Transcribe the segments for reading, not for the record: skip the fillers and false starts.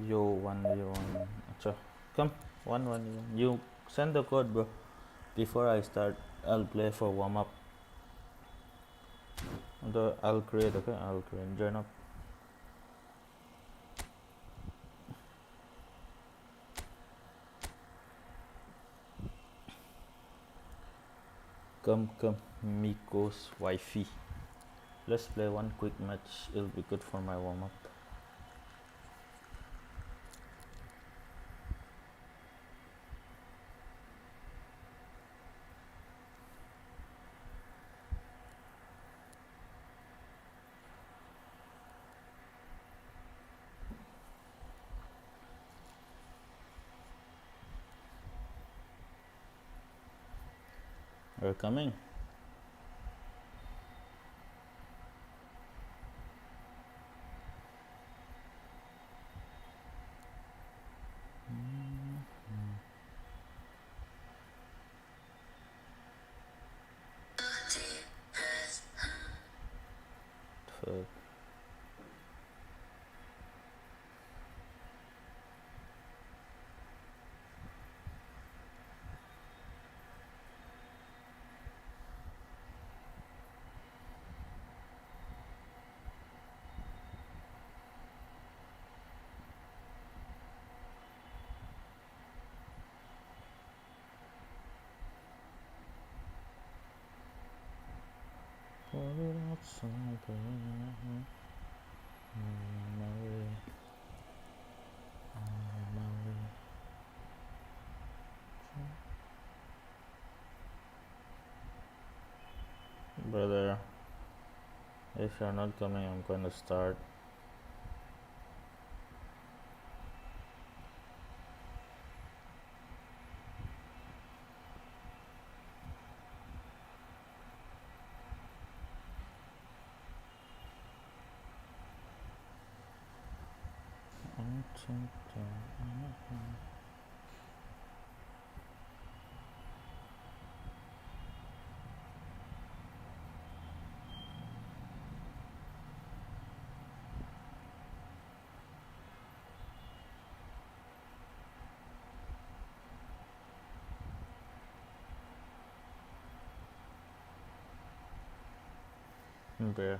Yo, 1v1. Acha, come, 1v1. You send the code, bro. Before I start, I'll play for warm up. I'll create, okay? I'll create. Join up. Come, Miko's wifey. Let's play one quick match. It'll be good for my warm up. We're coming. good. Put it outside, put it on my way, on my way. Brother, if you're not coming, I'm gonna start. There.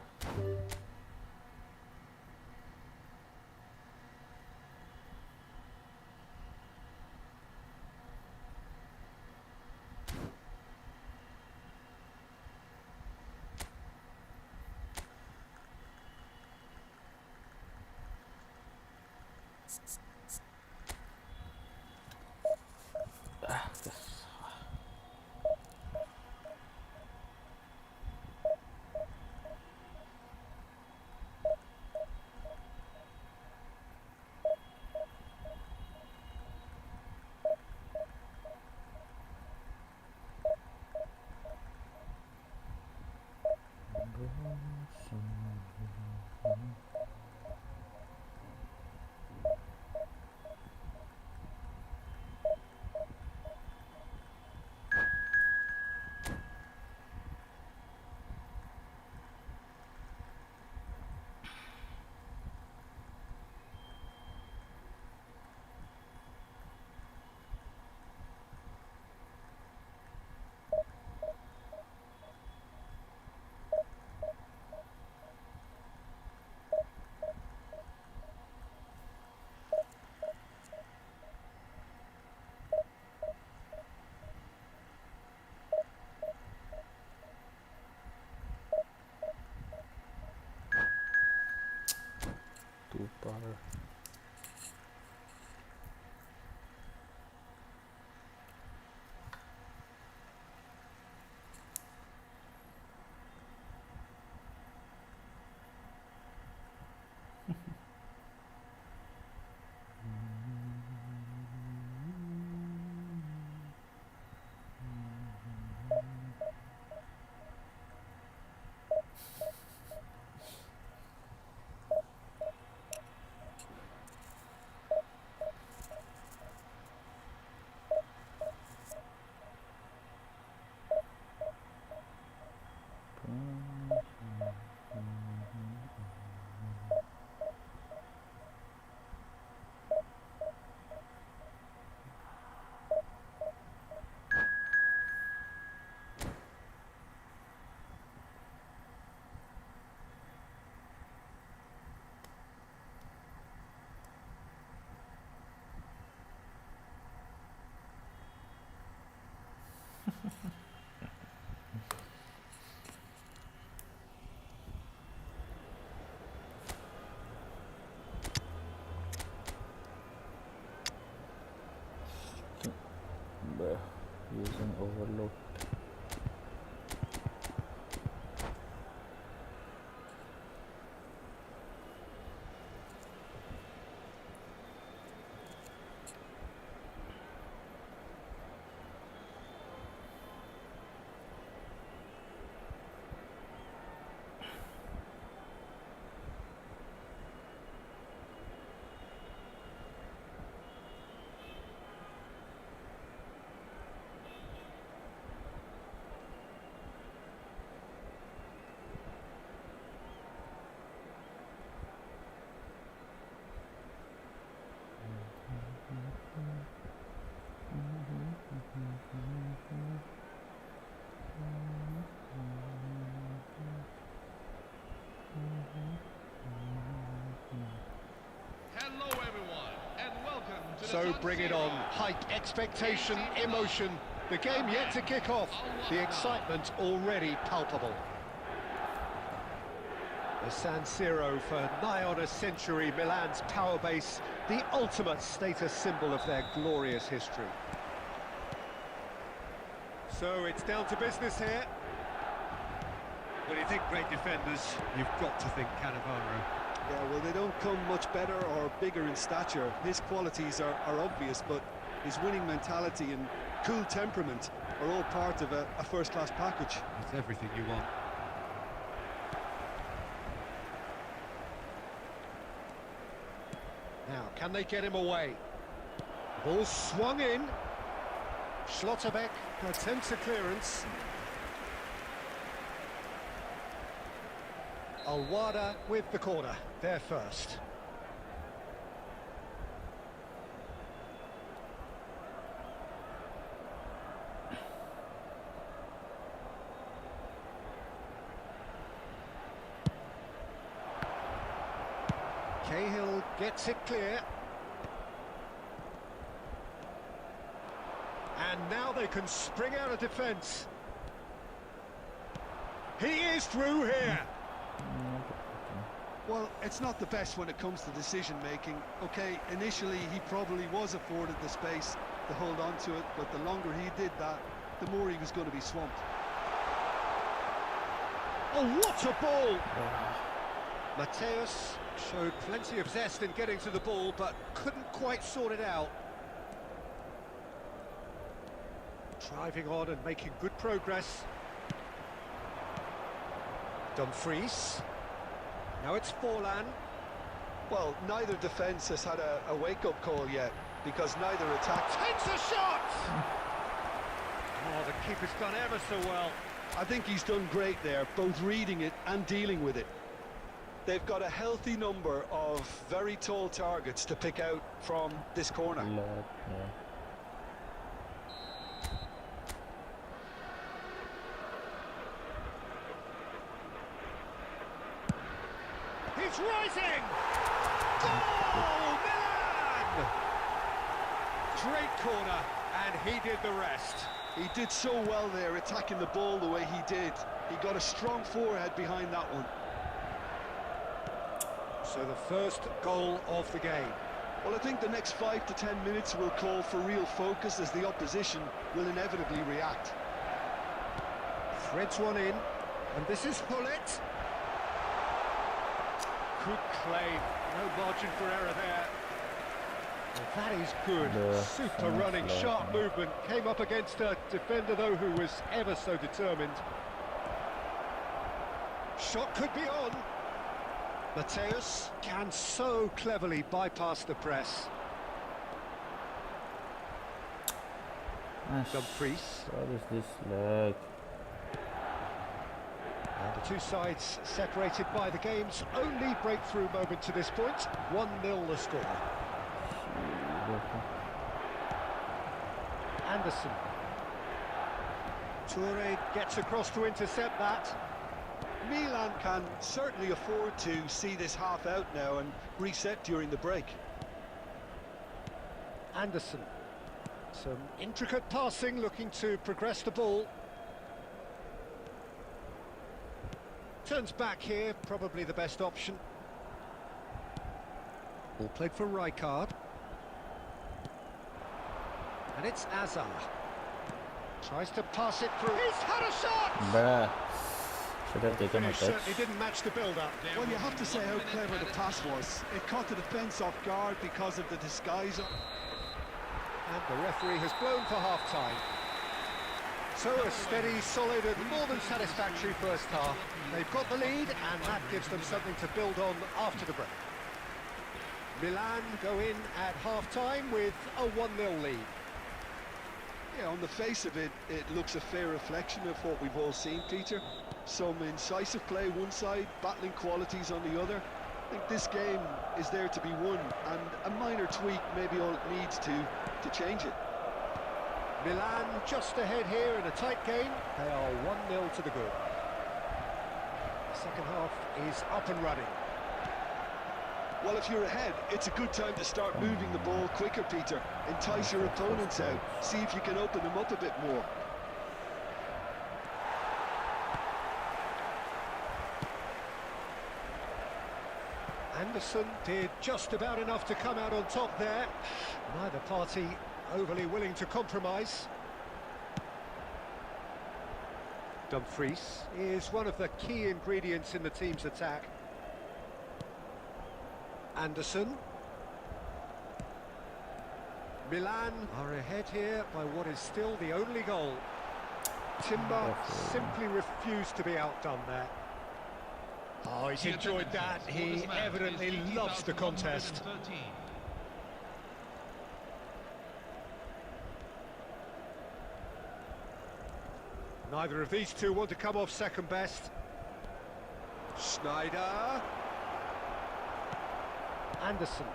So bring it on. Hike expectation, emotion. The game yet to kick off. The excitement already palpable. The San Siro for nigh on a century, Milan's power base, the ultimate status symbol of their glorious history. So it's down to business here. When you think great defenders, you've got to think Cannavaro. Yeah, well, they don't come much better or bigger in stature. His qualities are obvious, but his winning mentality and cool temperament are all part of a first-class package. It's everything you want. Now, can they get him away? Ball swung in. Schlotterbeck attempts a clearance. Alwada with the corner, there first. Cahill gets it clear. And now they can spring out of defence. He is through here. Well, it's not the best when it comes to decision-making. Okay, initially he probably was afforded the space to hold on to it, but the longer he did that, the more he was going to be swamped. Oh, what a ball! Mateus showed plenty of zest in getting to the ball, but couldn't quite sort it out. Driving on and making good progress. Dumfries. Now it's Forlan. Well, neither defence has had a wake-up call yet, because neither attack Takes a shot! Oh, the keeper's done ever so well. I think he's done great there, both reading it and dealing with it. They've got a healthy number of very tall targets to pick out from this corner. He's rising! Goal! Milan! Great corner, and he did the rest. He did so well there, attacking the ball the way he did. He got a strong forehead behind that one. So the first goal of the game. Well, I think the next 5 to 10 minutes will call for real focus, as the opposition will inevitably react. Threads one in, and this is Pullet. Good claim, no margin for error there. Well, that is good, super running, sharp movement. Came up against a defender, though, who was ever so determined. Shot could be on. Mateus can so cleverly bypass the press. Dumfries. What is this leg? And the two sides separated by the game's only breakthrough moment to this point. 1-0 the score. Anderson. Toure gets across to intercept that. Milan can certainly afford to see this half out now and reset during the break. Anderson. Some intricate passing, looking to progress the ball. Turns back here, probably the best option. Ball played for Rijkaard. And it's Azar. Tries to pass it through. He's had a shot! Bruh. Should have taken a Finish touch. certainly didn't match the build-up. Well, you have to say how clever the pass was. It caught the defence off guard because of the disguise. And the referee has blown for half-time. So a steady, solid and more than satisfactory first half. They've got the lead, and that gives them something to build on after the break. Milan go in at half-time with a 1-0 lead. Yeah, on the face of it, it looks a fair reflection of what we've all seen, Peter. Some incisive play one side, battling qualities on the other. I think this game is there to be won, and a minor tweak may be all it needs to change it. Milan just ahead here in a tight game. They are 1-0 to the good. The second half is up and running. Well, if you're ahead, it's a good time to start moving the ball quicker, Peter. Entice your opponents out. See if you can open them up a bit more. Anderson did just about enough to come out on top there. Neither party overly willing to compromise. Dumfries is one of the key ingredients in the team's attack. Anderson. Milan are ahead here by what is still the only goal. Timber simply refused to be outdone there. Oh, he's enjoyed that. He evidently loves the contest. Neither of these two want to come off second best. Schneider. Anderson.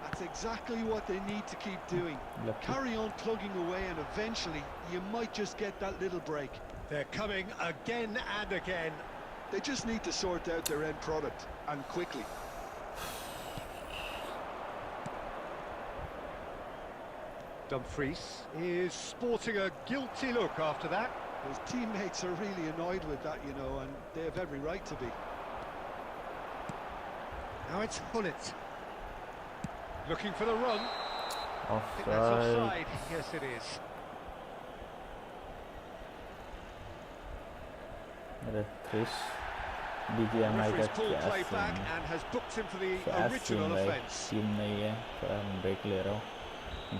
That's exactly what they need to keep doing. Carry on plugging away and eventually you might just get that little break. They're coming again and again. They just need to sort out their end product, and quickly. Dumfries is sporting a guilty look after that. His teammates are really annoyed with that, you know, and they have every right to be. Now it's Hullet. Looking for the run. I think that's Offside. offside. Yes, it is. अरे Chris BGMI का Referee's pulled क्या play back scene and has booked him for the क्या original scene भाई offence. Scene नहीं है पर हम break ले रहा हूँ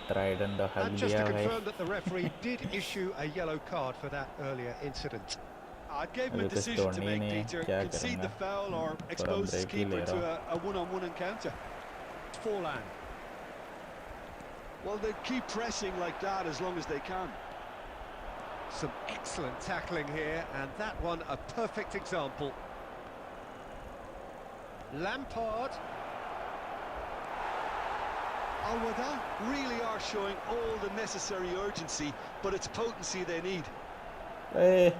Trident दा हक And just दिया to भाई confirm that the referee did issue a yellow card for that earlier incident. I gave him a अभी कुछ decision to तोड़नी make, नहीं है Peter. क्या Concede the करेंगे foul or थोड़ा expose his ब्रेक ही keeper ले to रहा a one-on-one encounter. Forlan. Well, they keep pressing like that as long as they can. Some excellent tackling here, and that one a perfect example. Lampard. Al-Wada really are showing all the necessary urgency, but it's potency they need. Hey.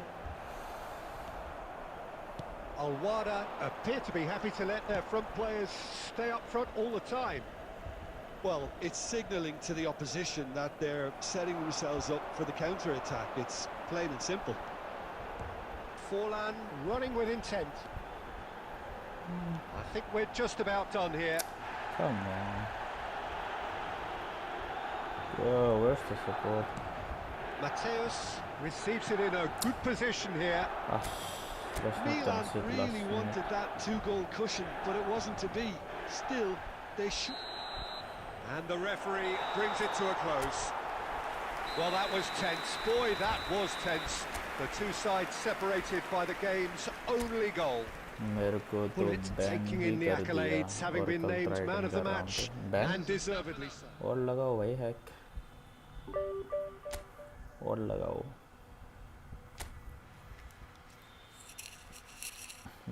Al-Wada appear to be happy to let their front players stay up front all the time. Well, it's signalling to the opposition that they're setting themselves up for the counter-attack. It's plain and simple. Forlan running with intent. I think we're just about done here. Come on. Yo, where's the support? Mateus receives it in a good position here. Let's not Milan concede really last minute. wanted that two-goal cushion, but it wasn't to be. Still, they should... And the referee brings it to a close. Well, that was tense. Boy, that was tense. The two sides separated by the game's only goal. मेरे को तो Bullet ban taking भी in the कर accolades, दिया having और been कल named man Trident of the का round match, पे बैन and deservedly so. और लगाओ भाई हैक और लगाओ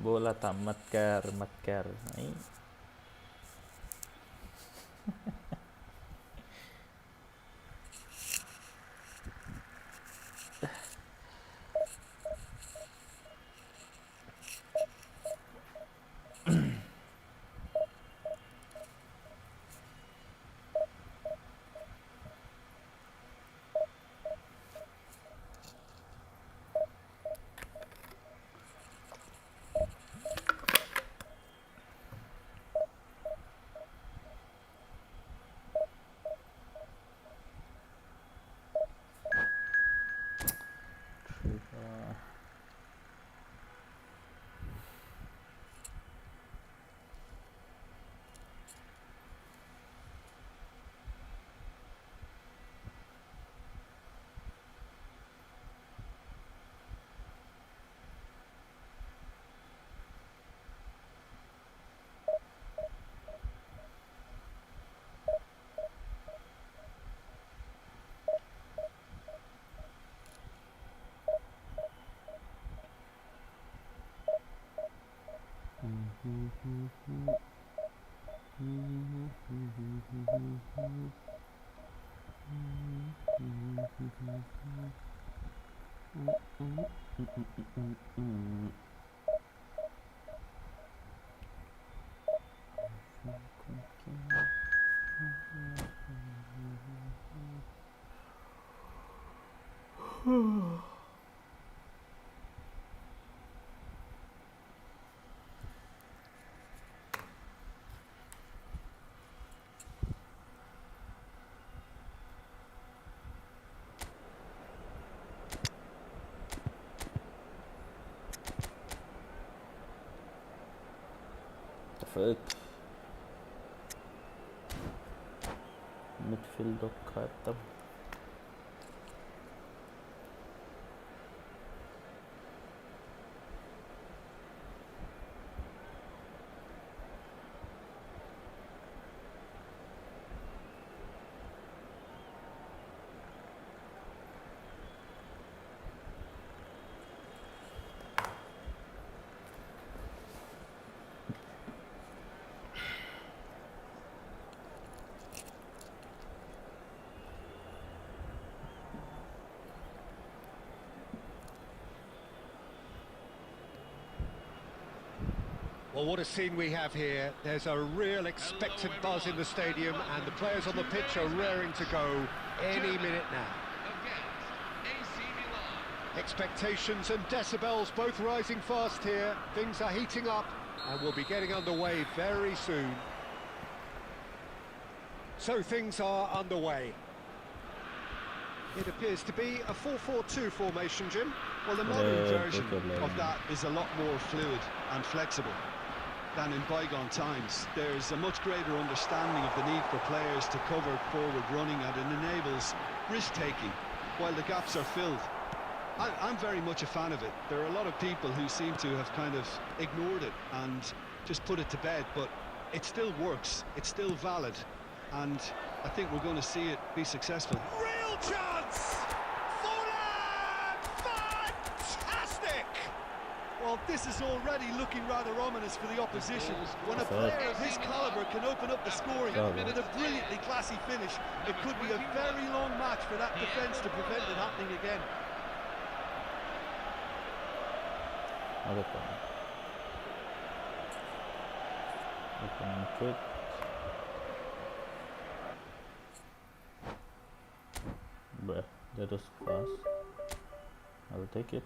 बोला था मत कर नहीं اتفقت. ميدفيلد خاتم. Well, what a scene we have here. There's a real expectant buzz in the stadium, and the players on the pitch are raring to go any minute now. Expectations and decibels both rising fast here. Things are heating up, and we'll be getting underway very soon. So things are underway. It appears to be a 4-4-2 formation, Jim. Well, the modern version of that is a lot more fluid and flexible than in bygone times. There's a much greater understanding of the need for players to cover forward running, and it enables risk-taking while the gaps are filled. I'm very much a fan of it. There are a lot of people who seem to have kind of ignored it and just put it to bed, but it still works, it's still valid, and I think we're going to see it be successful. Real chance! Fantastic! Well, this is already looking rather ominous for the opposition. When a player of his calibre can open up the scoring with a brilliantly classy finish, it could be a very long match for that defence to prevent it happening again. Open quick. Bruh, that was fast. I'll take it.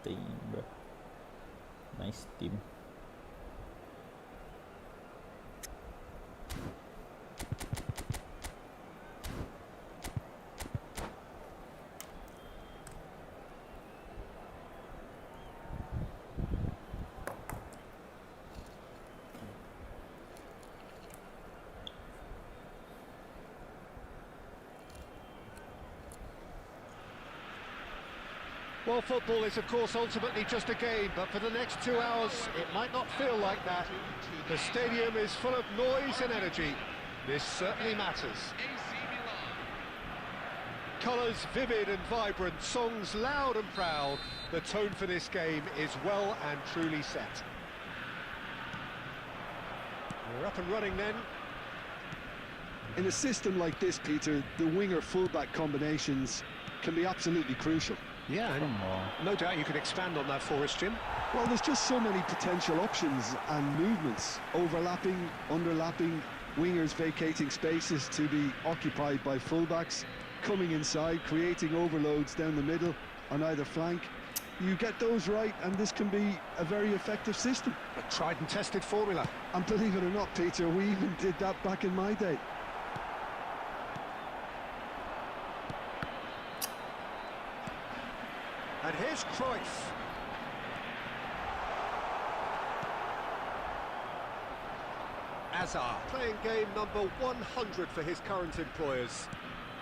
Team, bro. Nice team. Well, football is, of course, ultimately just a game, but for the next 2 hours, it might not feel like that. The stadium is full of noise and energy. This certainly matters. Colours vivid and vibrant, songs loud and proud. The tone for this game is well and truly set. We're up and running then. In a system like this, Peter, the winger-fullback combinations can be absolutely crucial. Yeah, and no doubt you could expand on that for us, Jim. Well, there's just so many potential options and movements, overlapping, underlapping, wingers vacating spaces to be occupied by fullbacks, coming inside, creating overloads down the middle on either flank. You get those right, and this can be a very effective system. A tried and tested formula. And believe it or not, Peter, we even did that back in my day. And here's Cruyff. Azar playing game number 100 for his current employers.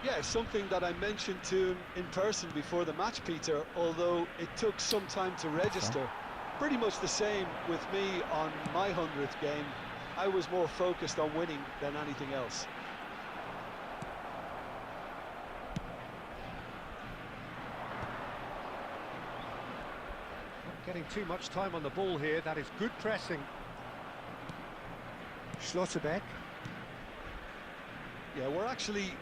Yeah, something that I mentioned to him in person before the match, Peter, although it took some time to register. Pretty much the same with me on my 100th game. I was more focused on winning than anything else. Not getting too much time on the ball here. That is good pressing. Schlotterbeck. Yeah, we're actually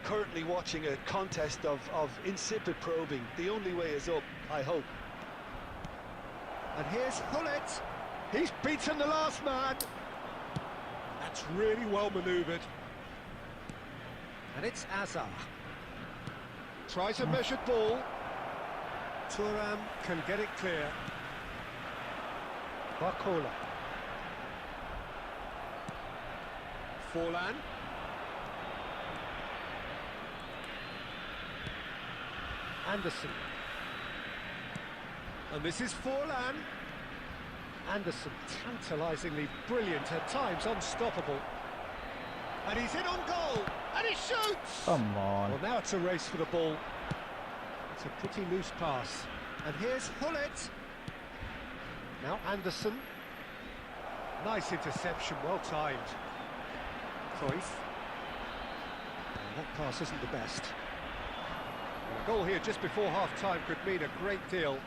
currently watching a contest of insipid probing. The only way is up, I hope. And here's Hullet. He's beaten the last man. That's really well manoeuvred. And it's Azar. Tries a measured ball. Thuram can get it clear. Barcola. Forlan. Anderson. And this is Forlan. Anderson, tantalisingly brilliant, at times unstoppable. And he's in on goal, and he shoots! Come on. Well, now it's a race for the ball. It's a pretty loose pass. And here's Hullet. Now Anderson. Nice interception, well timed. Cruyff. And that pass isn't the best. And a goal here just before half-time could mean a great deal.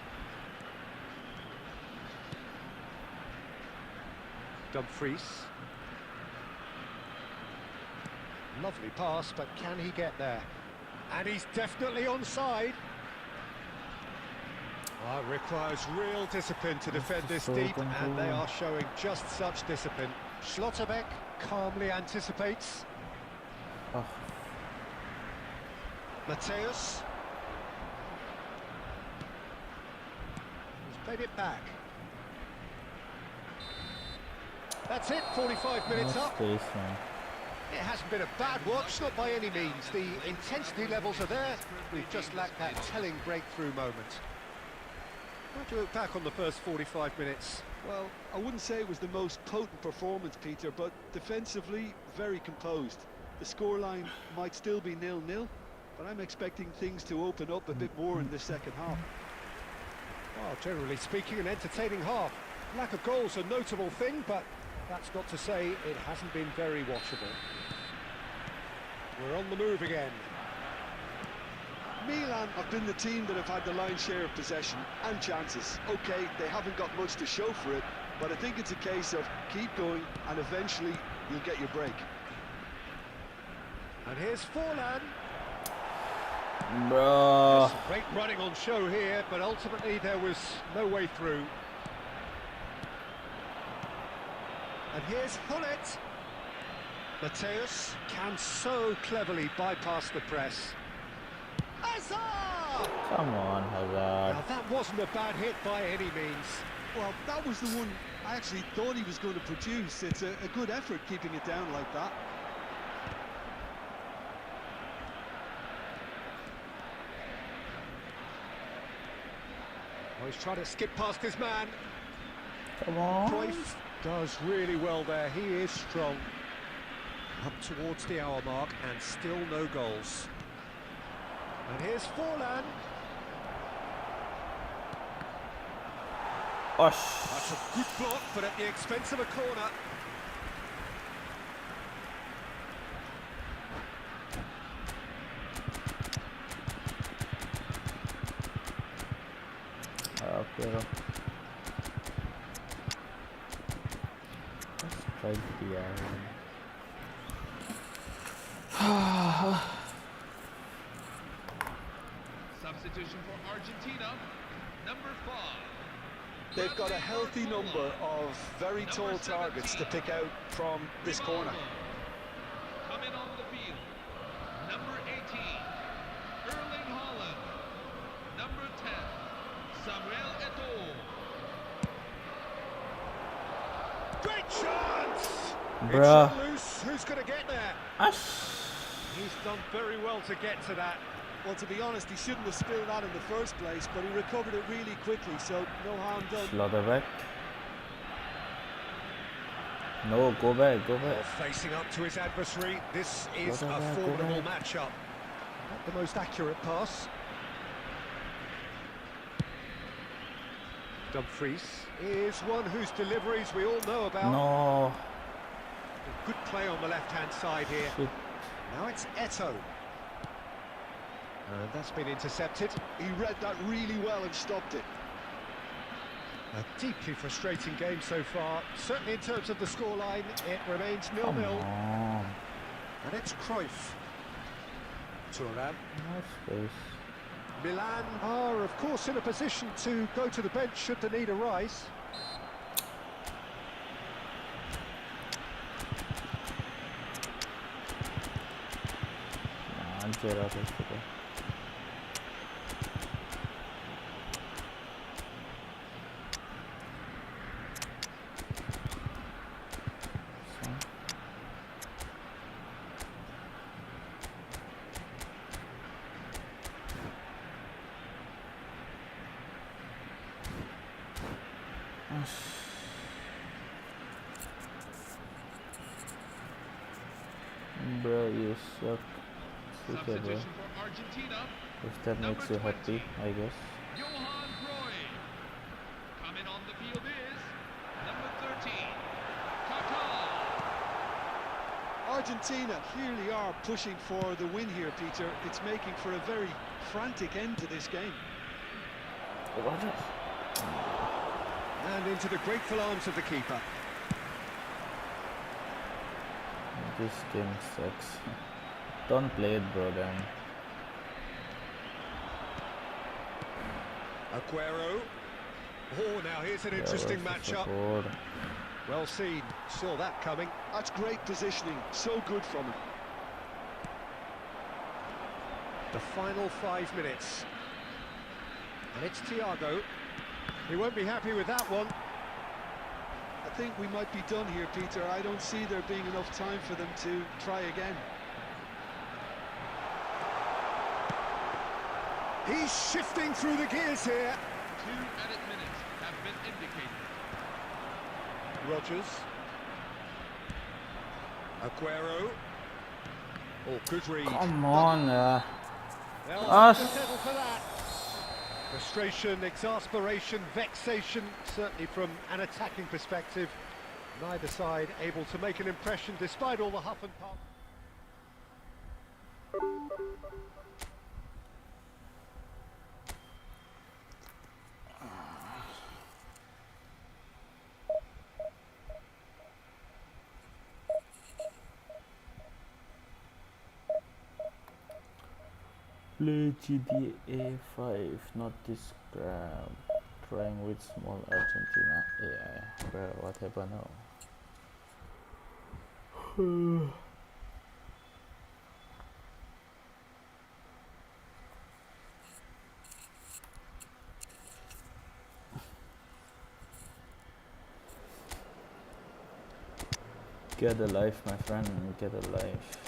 Dumfries. Lovely pass, but can he get there? And he's definitely onside. Well, it requires real discipline to defend this deep, and they are showing just such discipline. Schlotterbeck calmly anticipates. Oh. Mateus. He's played it back. That's it, 45 minutes up. Space, man. It hasn't been a bad watch, not by any means. The intensity levels are there. We've just lacked that telling breakthrough moment. How do you look back on the first 45 minutes? Well, I wouldn't say it was the most potent performance, Peter, but defensively, very composed. The scoreline might still be 0-0, but I'm expecting things to open up a bit more in the second half. Well, generally speaking, an entertaining half. Lack of goals a notable thing, but that's not to say it hasn't been very watchable. We're on the move again. Milan have been the team that have had the lion's share of possession and chances. Okay, they haven't got much to show for it, but I think it's a case of keep going and eventually you'll get your break. And here's Forlan. Bro. Great running on show here, but ultimately there was no way through. And here's Hullet. Mateus can so cleverly bypass the press. Hazard! Come on, Hazard. Now that wasn't a bad hit by any means. Well, that was the one I actually thought he was going to produce. It's a good effort keeping it down like that. Oh, he's trying to skip past his man. Come on. Cruyff does really well there. He is strong. Up towards the hour mark and still no goals. And here's Forlan. Osh. That's a good block, but at the expense of a corner. Okay. Let's try the Substitution for Argentina, number 5. They've got a healthy number of very tall targets to pick out from this corner. Coming on the field, number 18, Erling Haaland. Number 10, Samuel Eto'o. Great chance! Bruh. It's loose. Who's going to get there? Ash. He's done very well to get to that. Well, to be honest, he shouldn't have spilled that in the first place, but he recovered it really quickly, so no harm done. Slaughter back. No, go back, go Well, back. facing up to his adversary, this is Go a back, go formidable back. matchup. Not the most accurate pass. Dumfries is one whose deliveries we all know about. No. Good play on the left-hand side here. Shit. Now it's Eto'o. And that's been intercepted. He read that really well and stopped it. A deeply frustrating game so far. Certainly in terms of the scoreline, it remains Come 0-0. on. And it's Cruyff. Thuram. Nice space. Milan are, of course, in a position to go to the bench should the need arise. Man, Gerrard is okay. Bro, you suck. It's okay, bro. Substitution for Argentina. If that Number makes you 20. happy, I guess. Johan Cruyff. Coming on the field is number 13, Kaká. Argentina clearly are pushing for the win here, Peter. It's making for a very frantic end to this game. And into the grateful arms of the keeper. This game sucks. Don't play it, bro, then. Aguero. Oh, now here's an interesting matchup. Well seen. Saw that coming. That's great positioning. So good from him. The final 5 minutes. And it's Thiago. He won't be happy with that one. I think we might be done here, Peter. I don't see there being enough time for them to try again. He's shifting through the gears here. 2 added minutes have been indicated. Rodgers. Aguero. Oh, good read. Come on, They'll Us. settle for that. Frustration, exasperation, vexation, certainly from an attacking perspective. Neither side able to make an impression despite all the huff and puff. Play GTA 5, not this crap. Trying with small Argentina AI. Bro, what happened now? Get a life, my friend, get a life.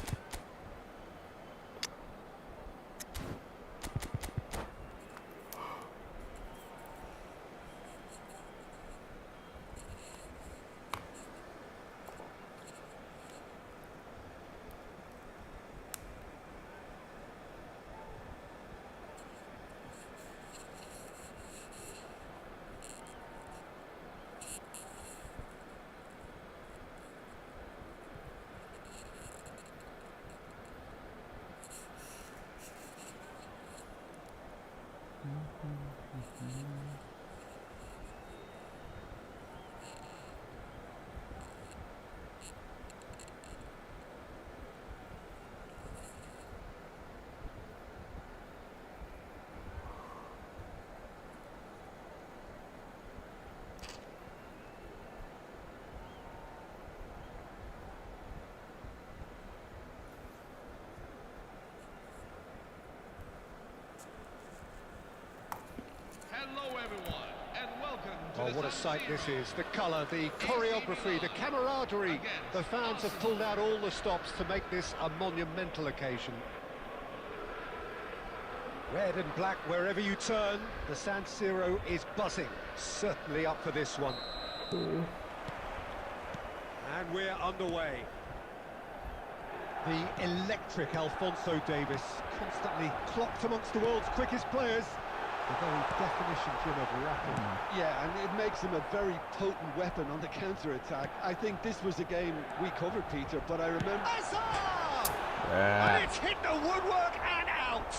Hello, everyone, and welcome to Oh, the what a San sight this Siro. is. The colour, the choreography, the camaraderie. The fans have pulled out all the stops to make this a monumental occasion. Red and black wherever you turn, the San Siro is buzzing. Certainly up for this one. And we're underway. The electric Alphonso Davies, constantly clocked amongst the world's quickest players. The very definition, Jim, of rapid. Yeah, and it makes him a very potent weapon on the counter-attack. I think this was a game we covered, Peter, but I remember... Azar! Yeah. And it's hit the woodwork and out!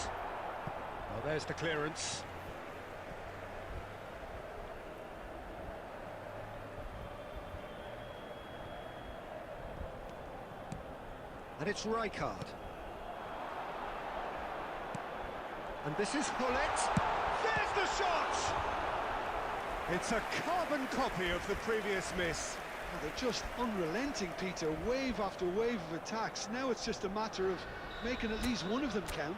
Well, there's the clearance. And it's Rijkaard. And this is Hullet. There's the shot! It's a carbon copy of the previous miss. They're just unrelenting, Peter. Wave after wave of attacks. Now it's just a matter of making at least one of them count.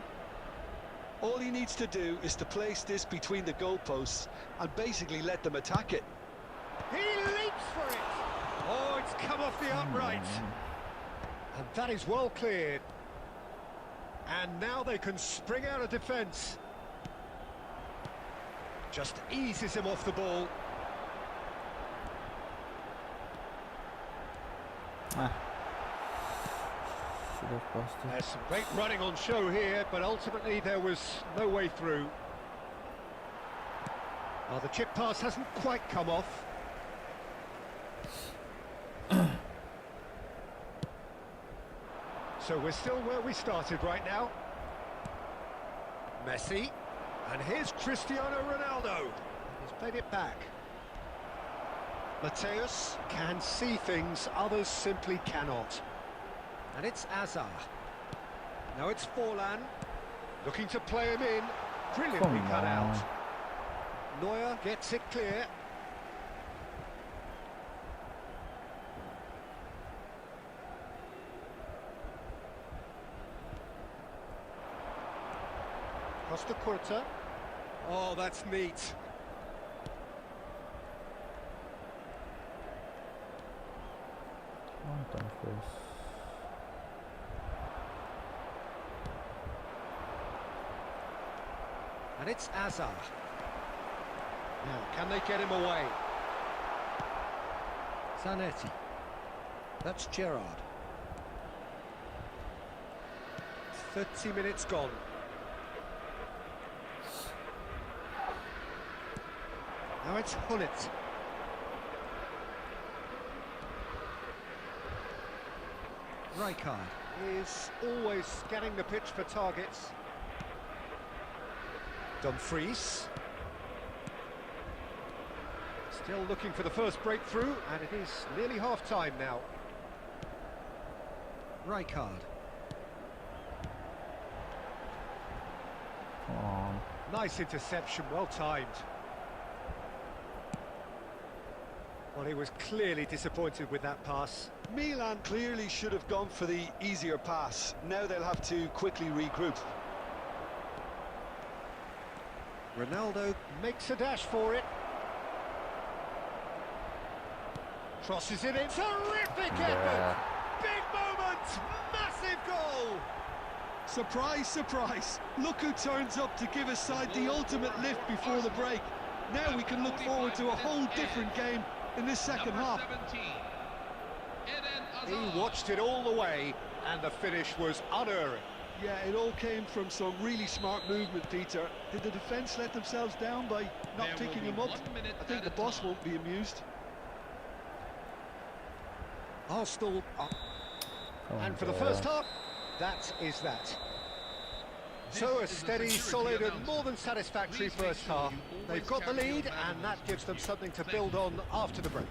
All he needs to do is to place this between the goalposts and basically let them attack it. He leaps for it! Oh, it's come off the upright. And that is well cleared. And now they can spring out of defence. Just eases him off the ball. Should have passed it. There's some great running on show here, but ultimately there was no way through. Well, the chip pass hasn't quite come off. So we're still where we started right now. Messi. And here's Cristiano Ronaldo. He's played it back. Mateus can see things others simply cannot. And it's Azar. Now it's Forlan. Looking to play him in. Brilliantly cut out. Neuer gets it clear. Costa Curta. Oh, that's neat. One time first. And it's Azar. Now, can they get him away? Zanetti. That's Gerrard. 30 minutes gone. Now it's Hullet. Rijkaard is always scanning the pitch for targets. Dumfries. Still looking for the first breakthrough, and it is nearly half-time now. Rijkaard. Come on. Nice interception, well timed. Well, he was clearly disappointed with that pass. Milan clearly should have gone for the easier pass. Now they'll have to quickly regroup. Ronaldo makes a dash for it. Crosses it in. Terrific effort! Big moment! Massive goal! Surprise, surprise. Look who turns up to give his side the ultimate lift before the break. Now we can look forward to a whole different game in this second half. He watched it all the way, and the finish was unerring. Yeah, it all came from some really smart movement, Peter. Did the defence let themselves down by not picking him up? I think the boss won't be amused. Arsenal up. And for the first half, that is that. So a steady, solid and more than satisfactory first half. They've got the lead, and that gives them something to build on after the break.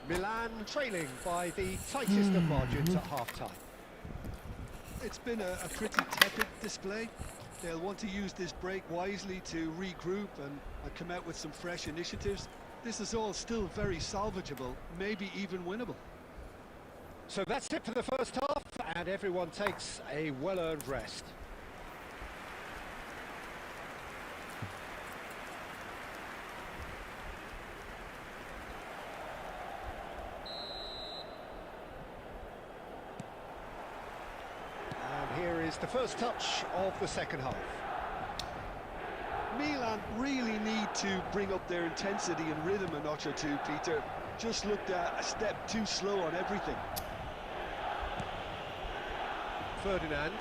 Milan trailing by the tightest of margins at half-time. It's been a pretty tepid display. They'll want to use this break wisely to regroup and come out with some fresh initiatives. This is all still very salvageable, maybe even winnable. So that's it for the first half, and everyone takes a well-earned rest. And here is the first touch of the second half. Milan really need to bring up their intensity and rhythm a notch or two, Peter. Just looked a step too slow on everything. Ferdinand.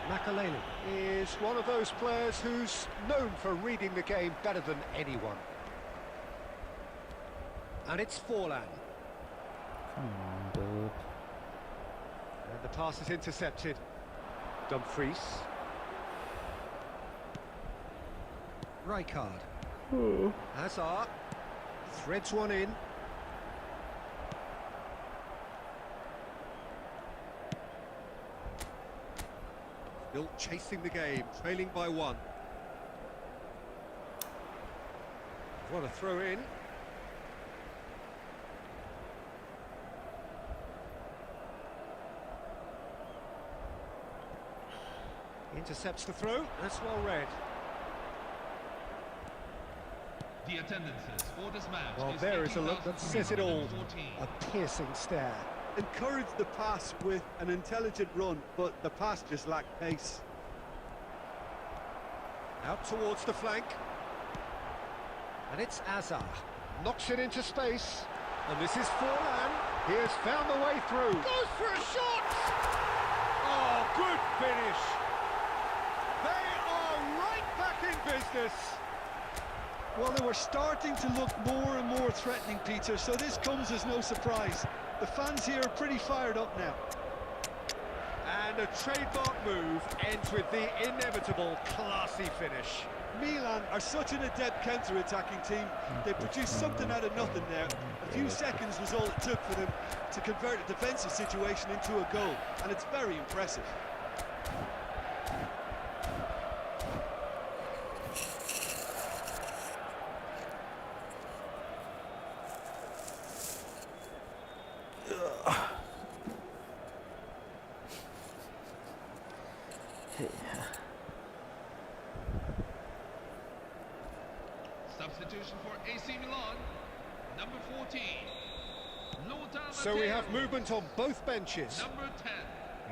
Makaleli is one of those players who's known for reading the game better than anyone. And it's Forlan. Come on, dude. And the pass is intercepted. Dumfries. Rijkaard. Hazard threads one in. Still chasing the game, trailing by 1. What a throw in. Intercepts the throw, that's well read. The attendances for this match Well, is there is a look that says it all. 18,314. A piercing stare. Encouraged the pass with an intelligent run, but the pass just lacked pace. Out towards the flank. And it's Hazard. Knocks it into space. And this is Forlan. He has found the way through. Goes for a shot! Oh, good finish. They are right back in business. Well, they were starting to look more and more threatening, Peter, so this comes as no surprise. The fans here are pretty fired up now. And a trademark move ends with the inevitable classy finish. Milan are such an adept counter-attacking team. They produced something out of nothing there. A few seconds was all it took for them to convert a defensive situation into a goal, and it's very impressive. Substitution for AC Milan, number 14. So we have movement on both benches. Number 10.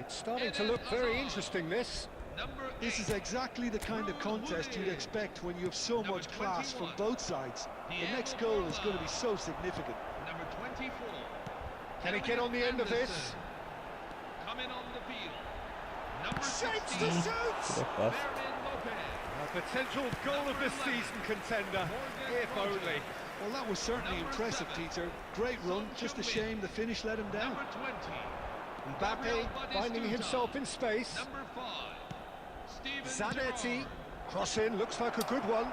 It's starting to look very interesting, this. Number 8. This is exactly the kind of contest you'd expect when you have so Number much class from 21. both sides. The next goal is going to be so significant. Number 24. Can he get on the end of this? Coming on the field. Number Shapes 16. the shoots! Pass. Fermin Lopez. A potential goal of the season contender, if only. Well, that was certainly Number impressive, 7. Peter. Great run, just a shame the finish let him down. Number 20. Mbappe Gabriel finding Batistuta. himself in space. Number 5. Steven Zanetti, Gerrard. cross in, looks like a good one.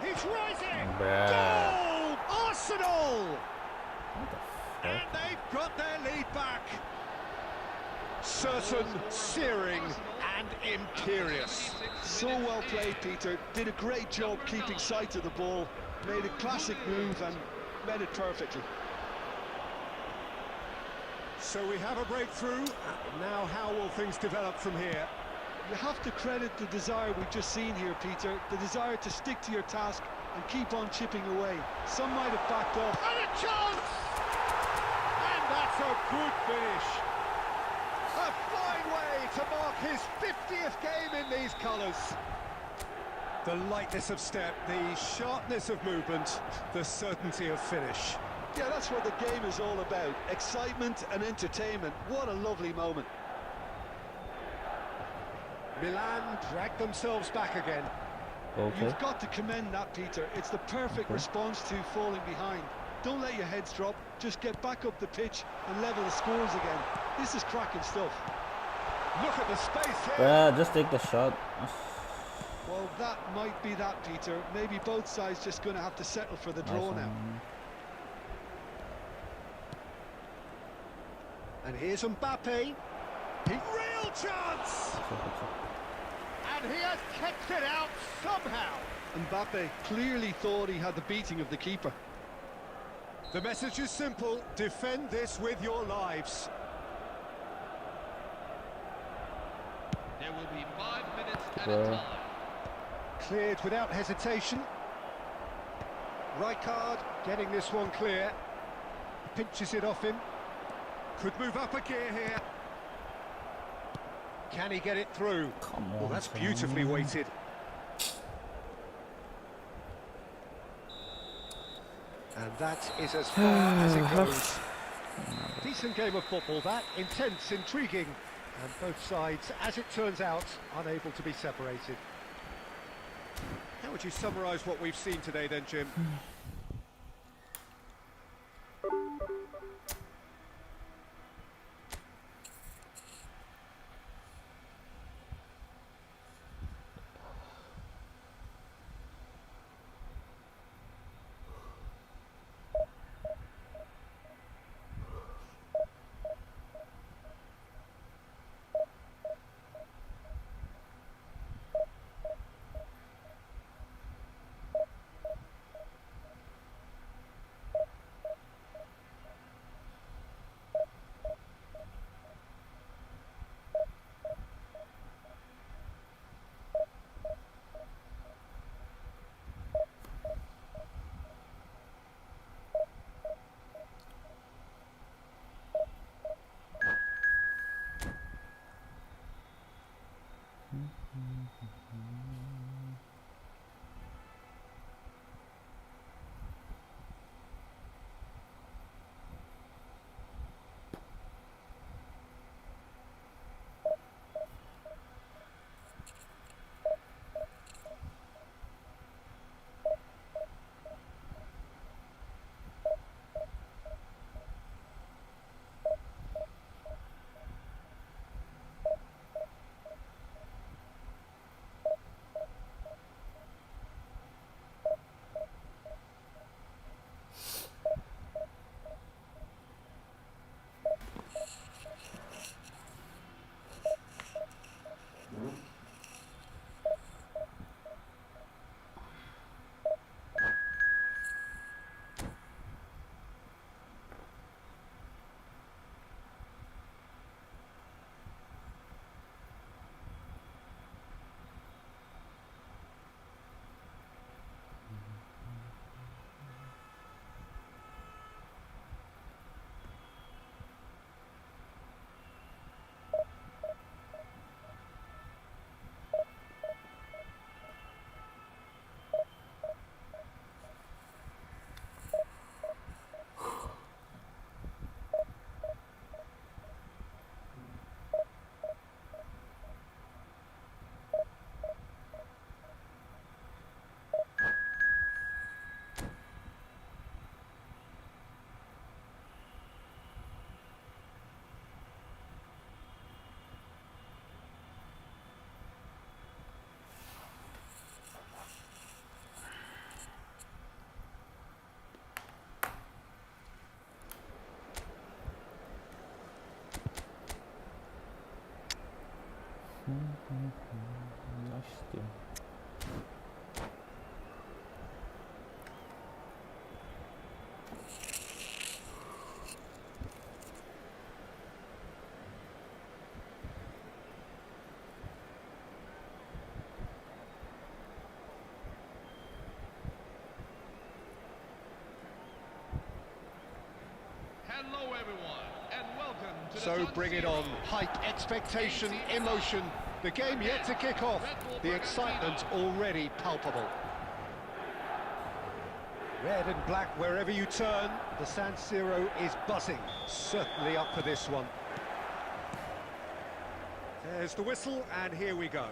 He's rising! Bruh. Goal! Arsenal! What the And fuck? they've got their lead back. Certain, searing, and imperious. So well played, Peter. Did a great job keeping sight of the ball. Made a classic move and made it perfectly. So we have a breakthrough. Now how will things develop from here? You have to credit the desire we've just seen here, Peter. The desire to stick to your task and keep on chipping away. Some might have backed off. And a chance! And that's a good finish. A fine way to mark his 50th game in these colours. The lightness of step, the sharpness of movement, the certainty of finish. Yeah, that's what the game is all about. Excitement and entertainment. What a lovely moment. Milan drag themselves back again. Okay. You've got to commend that, Peter. It's the perfect response to falling behind. Don't let your heads drop. Just get back up the pitch and level the scores again. This is cracking stuff. Look at the space here. Bruh, just take the shot. Well, that might be that, Peter. Maybe both sides just going to have to settle for the draw now. And here's Mbappe. Real chance! And he has kept it out somehow. Mbappe clearly thought he had the beating of the keeper. The message is simple. Defend this with your lives. There will be 5 minutes at Bruh. a time. Cleared without hesitation. Rijkaard getting this one clear. Pinches it off him. Could move up a gear here. Can he get it through? Come Well, on, that's son. beautifully weighted. And that is as far as it goes. Decent game of football, that. Intense, intriguing. And both sides, as it turns out, unable to be separated. How would you summarise what we've seen today then, Jim? Nice steal. Hello, everyone, and welcome to the So Sun bring it Zero. on. Hype, expectation, emotion. The game yet to kick off. The excitement already palpable. Red and black wherever you turn. The San Siro is buzzing. Certainly up for this one. There's the whistle, and here we go.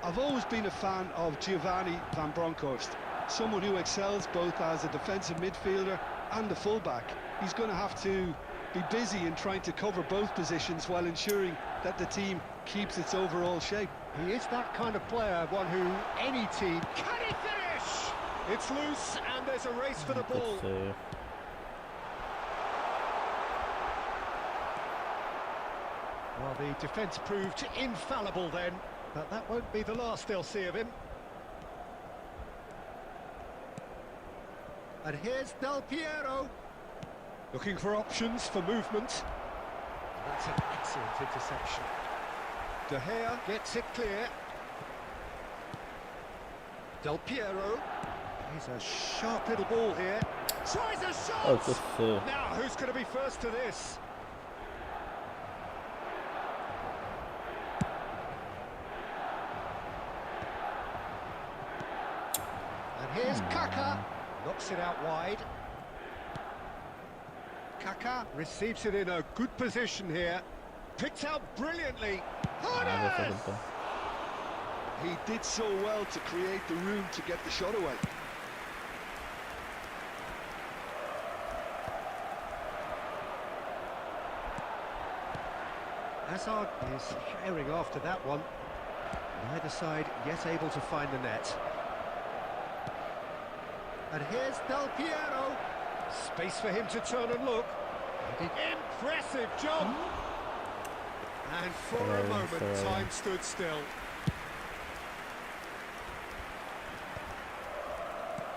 I've always been a fan of Giovanni van Bronckhorst, someone who excels both as a defensive midfielder and a fullback. He's going to have to be busy in trying to cover both positions while ensuring that the team keeps its overall shape. He is that kind of player, one who any team... Can he finish? It's loose, and there's a race for the ball. Good save. Well, the defence proved infallible then, but that won't be the last they'll see of him. And here's Del Piero. Looking for options for movement. That's an excellent interception. De Gea gets it clear. Del Piero. He's a sharp little ball here. Tries a shot! Oh, good save. Now, who's going to be first to this? And here's Kaka. Knocks it out wide. Kaka receives it in a good position here. Picked out brilliantly. Hones! He did so well to create the room to get the shot away. Hazard is firing after that one. Neither side yet able to find the net. And here's Del Piero. Space for him to turn and look. Impressive job! And for a moment, time stood still.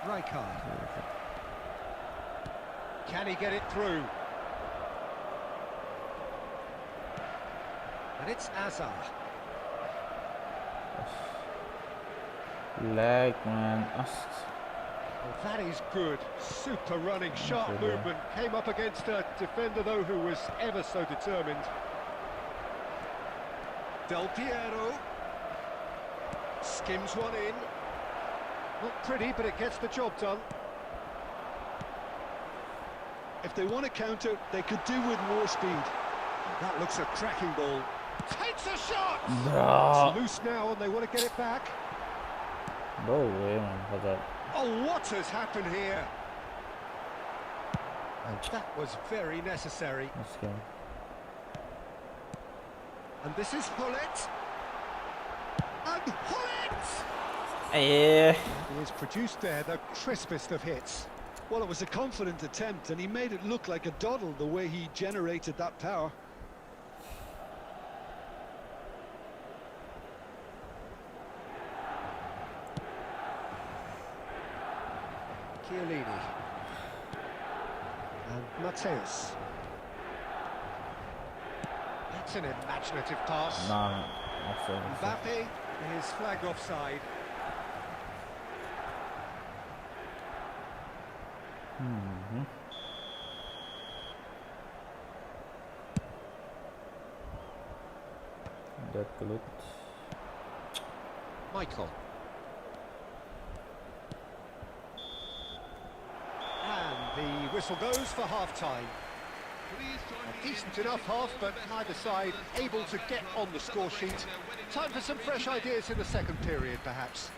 Rijkaard. Can he get it through? And it's Hazard. Lag, man. Well, that is good. Super running, sharp movement. Came up against a defender, though, who was ever so determined. Del Piero. Skims one in. Not pretty, but it gets the job done. If they want to counter, they could do with more speed. That looks a cracking ball. Takes a shot! Bro. It's loose now, and they want to get it back. No way, man. For that. Oh, what has happened here? And that was very necessary. Let's go. And this is Hullet. And Hullet! Yeah. He has produced there the crispest of hits. Well, it was a confident attempt, and he made it look like a doddle the way he generated that power. Chiellini. And Mateus. That's an imaginative pass. Nah, offside. Mbappe is flagged offside. That good. Michael. And the whistle goes for half-time. A decent enough half, but neither side able to get on the score sheet. Time for some fresh ideas in the second period, perhaps.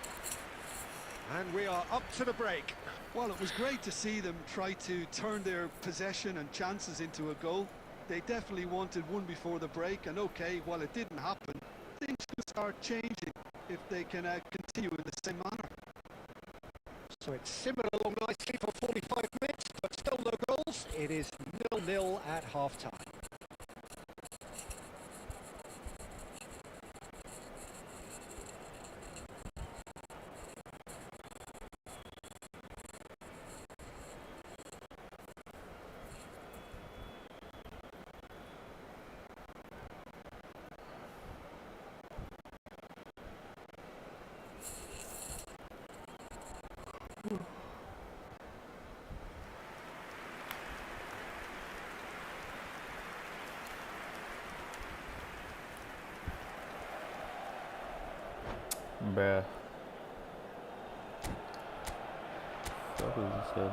And we are up to the break. Well, it was great to see them try to turn their possession and chances into a goal. They definitely wanted one before the break, and okay, while it didn't happen, things will start changing if they can continue in the same manner. So it's simmered along nicely for 45 minutes, but still no goals. It is 0-0 at half-time. Bruh. What is this guy doing?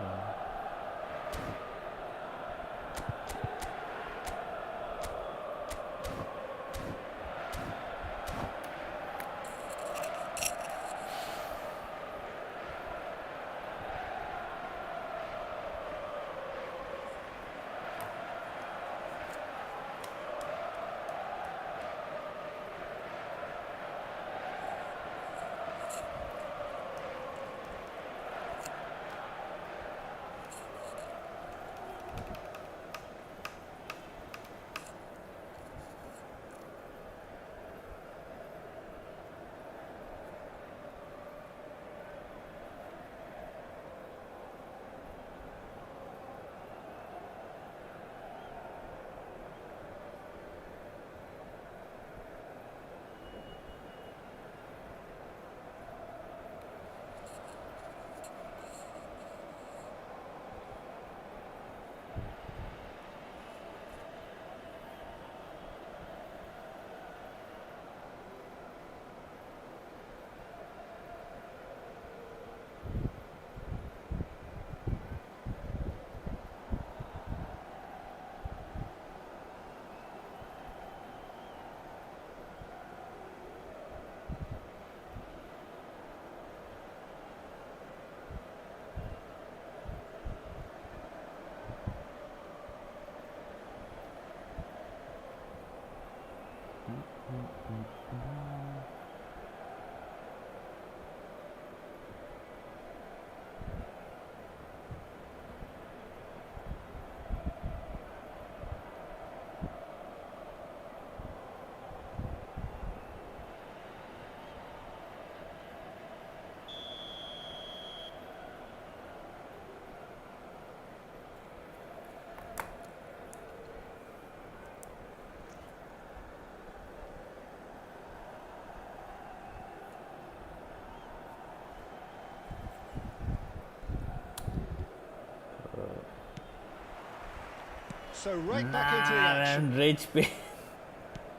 So right back into the action. Man, rage पे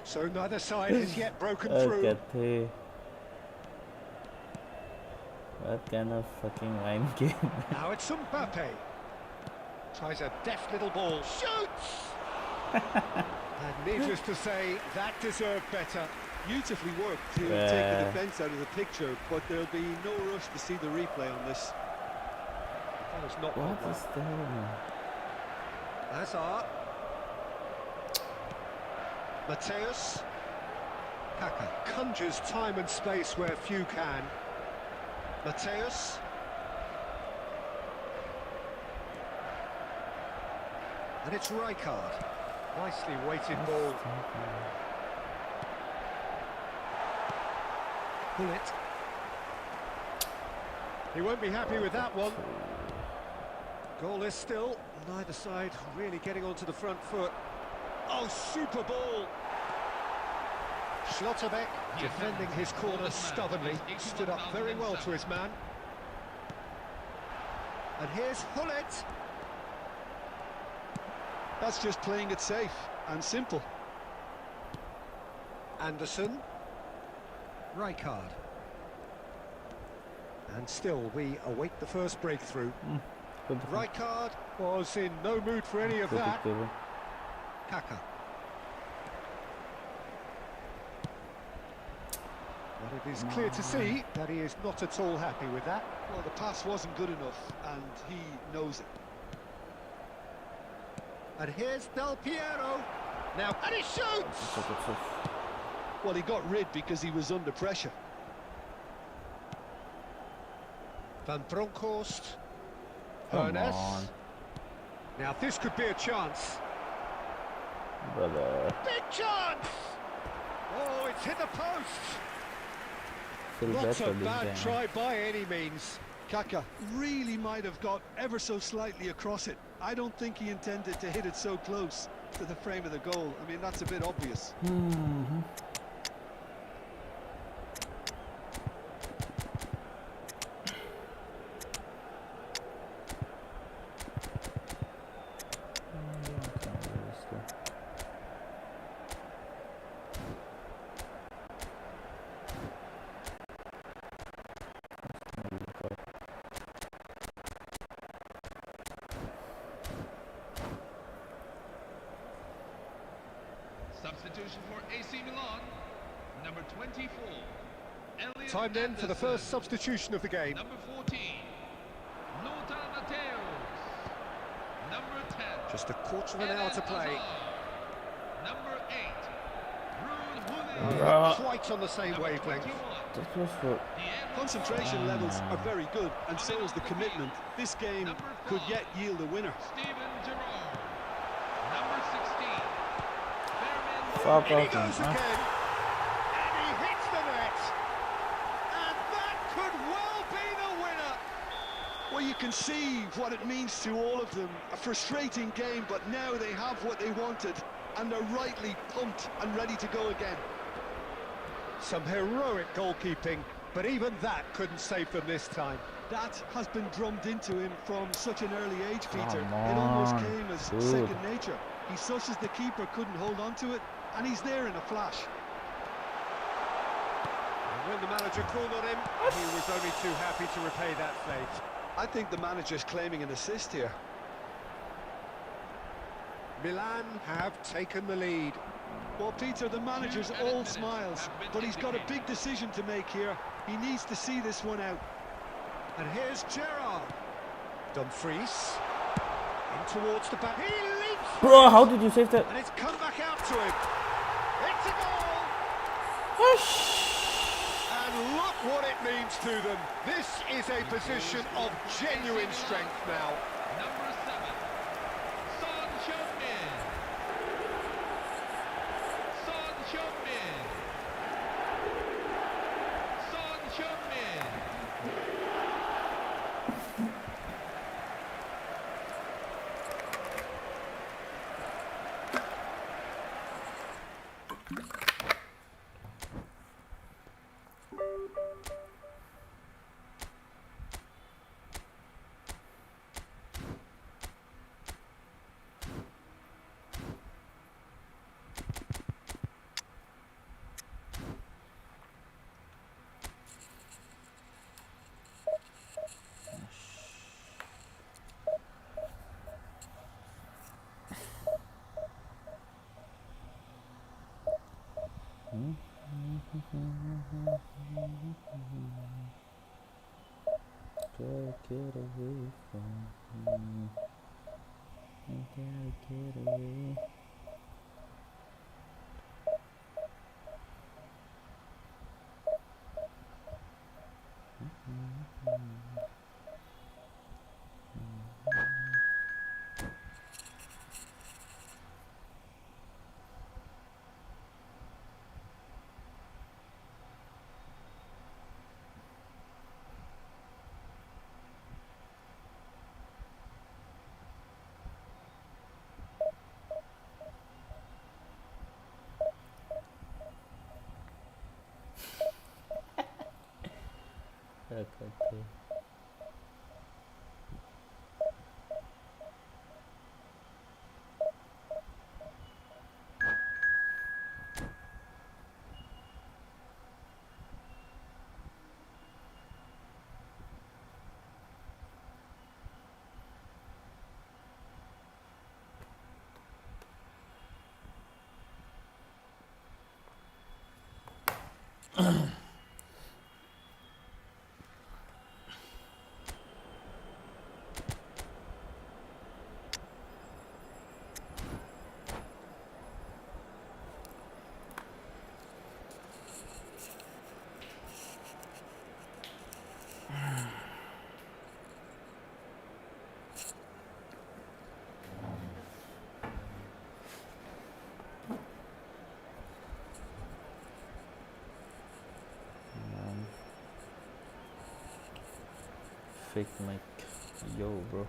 So neither side has yet broken through. कहते what kind of fucking mind game? Now it's Mbappe. Tries a deft little ball. Shoots! And needless to say, that deserved better. Beautifully worked to take the defence out of the picture, but there'll be no rush to see the replay on this. That was not What well. is that? Hazard. Mateus. Kaka conjures time and space where few can. Mateus. And it's Rijkaard. Nicely weighted ball. Bullet. He won't be happy with that one. Goalless still. Neither side really getting onto the front foot. Oh, super ball! Schlotterbeck defending his corner stubbornly. Stood up very well to his man. And here's Hullet. That's just playing it safe and simple. Anderson. Rijkaard. And still we await the first breakthrough. Rijkaard was in no mood for any of that. Kaka. But it is clear to see that he is not at all happy with that. Well, the pass wasn't good enough, and he knows it. And here's Del Piero. Now, and he shoots! Well, he got rid because he was under pressure. Van Bronckhorst. Come Ernest. on, Now, this could be a chance. brother. Big chance! Oh, it's hit the post! Feel Not bad for a this bad guy. try by any means. Kaka really might have got ever so slightly across it. I don't think he intended to hit it so close to the frame of the goal. I mean, that's a bit obvious. Substitution for AC Milan, number 24. Elliot Time then for the Anderson. first substitution of the game. Number 14, Lothar Matthäus. Number 10, Just a quarter of an hour to play. Hazard. Number 8, Ruud Oh, Gullit. quite on the same Number wavelength. 21, That was for Concentration levels are very good, and so is the commitment. This game could yet yield a winner. Steven Gerrard. Number 16, fuck And he off, goes man. again. And he hits the net. And that could well be the winner. Well, you can see what it means to all of them. A frustrating game, but now they have what they wanted, and they're rightly pumped and ready to go again. Some heroic goalkeeping, but even that couldn't save them this time. That has been drummed into him from such an early age, Peter. Come It almost on, came as dude. second nature. He such as the keeper couldn't hold on to it, and he's there in a flash. And when the manager called on him, he was only too happy to repay that fate. I think the manager's claiming an assist here. Milan have taken the lead. Well, Peter, the manager's all smiles, but he's got a big decision to make here. He needs to see this one out. And here's Gerrard. Dumfries. In towards the back. He leaps. Bro, how did you save that? And it's come back out to him. It's a goal. And look what it means to them. This is a position of genuine strength now. number 7, Son Heung-min. Son Heung-min. Son Heung-min. I get away from me? How can I get away? Okay. Fake mic. Yo, bro.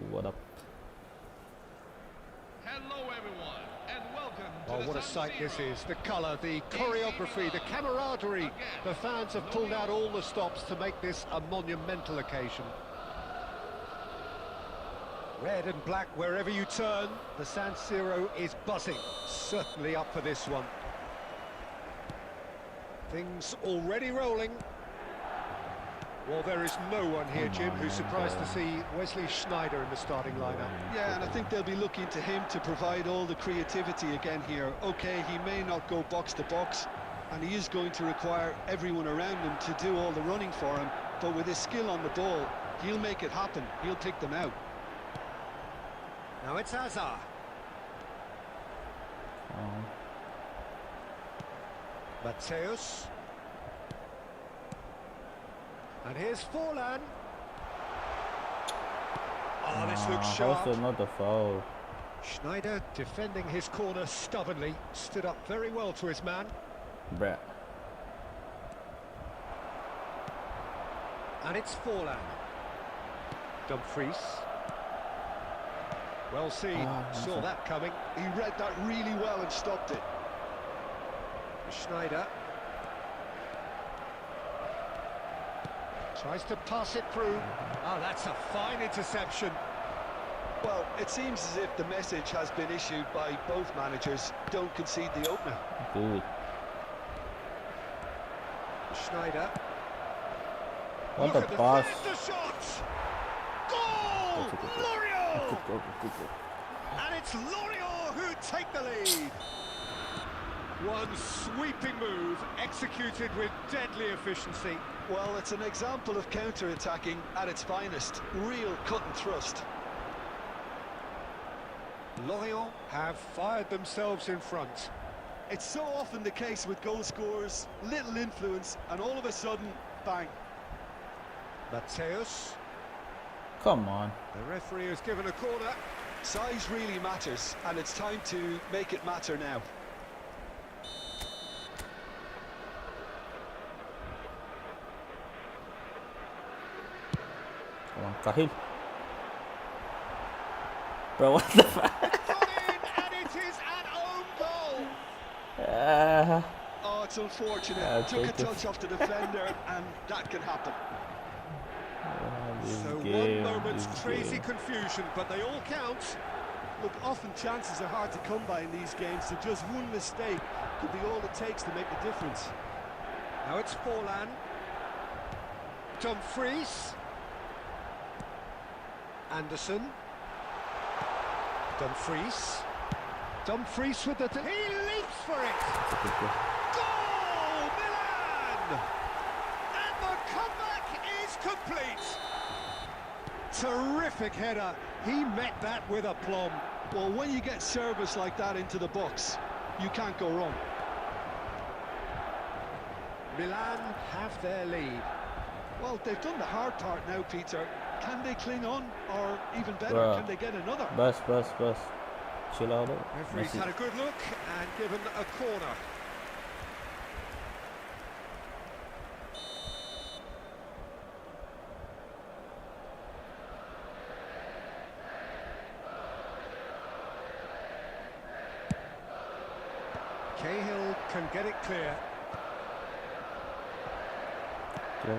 What up? Hello, everyone, and welcome to Oh, the what a San sight this Siro. is. The colour, the choreography, the camaraderie. The fans have pulled out all the stops to make this a monumental occasion. Red and black wherever you turn. The San Siro is buzzing. Certainly up for this one. Things already rolling. Well, there is no one here, Jim, who's surprised to see Wesley Sneijder in the starting lineup. Yeah, and I think they'll be looking to him to provide all the creativity again here. Okay, he may not go box to box, and he is going to require everyone around him to do all the running for him, but with his skill on the ball, he'll make it happen. He'll pick them out. Now it's Hazard. Mateus. And here's Forlan. Oh, this looks sharp. How's that not a foul? Sneijder defending his corner stubbornly. Stood up very well to his man. Bruh. And it's Forlan. Dumfries. Well seen. Saw that coming. He read that really well and stopped it. Sneijder. Tries to pass it through. Oh, that's a fine interception. Well, it seems as if the message has been issued by both managers. Don't concede the opener. Good. Sneijder. What Look a at the pass. finish, the shot! Goal! Loriot! And it's Loriot who take the lead. One sweeping move, executed with deadly efficiency. Well, it's an example of counter-attacking at its finest. Real cut and thrust. Lorient have fired themselves in front. It's so often the case with goal scorers, little influence, and all of a sudden, bang. Mateus. Come on. The referee has given a corner. Size really matters, and it's time to make it matter now. Come on, Cahill. Bro, what the fuck? Got in, and it is an own goal. Oh, it's unfortunate. Yeah, Took a take it. touch off the defender, and that can happen. So one game, moment's this crazy game. confusion, but they all count. Look, often chances are hard to come by in these games, so just one mistake could be all it takes to make the difference. Now it's Forlan. Dumfries. Anderson. Dumfries. Dumfries with the... He leaps for it! Goal! Milan! And the comeback is complete! terrific header. He met that with aplomb. Well, when you get service like that into the box, you can't go wrong. Milan have their lead. Well, they've done the hard part now, Peter. Can they cling on, or even better, Bruh. can they get another? Bus. Chill out. Referee's Messi. had a good look and given a corner. Cahill can get it clear.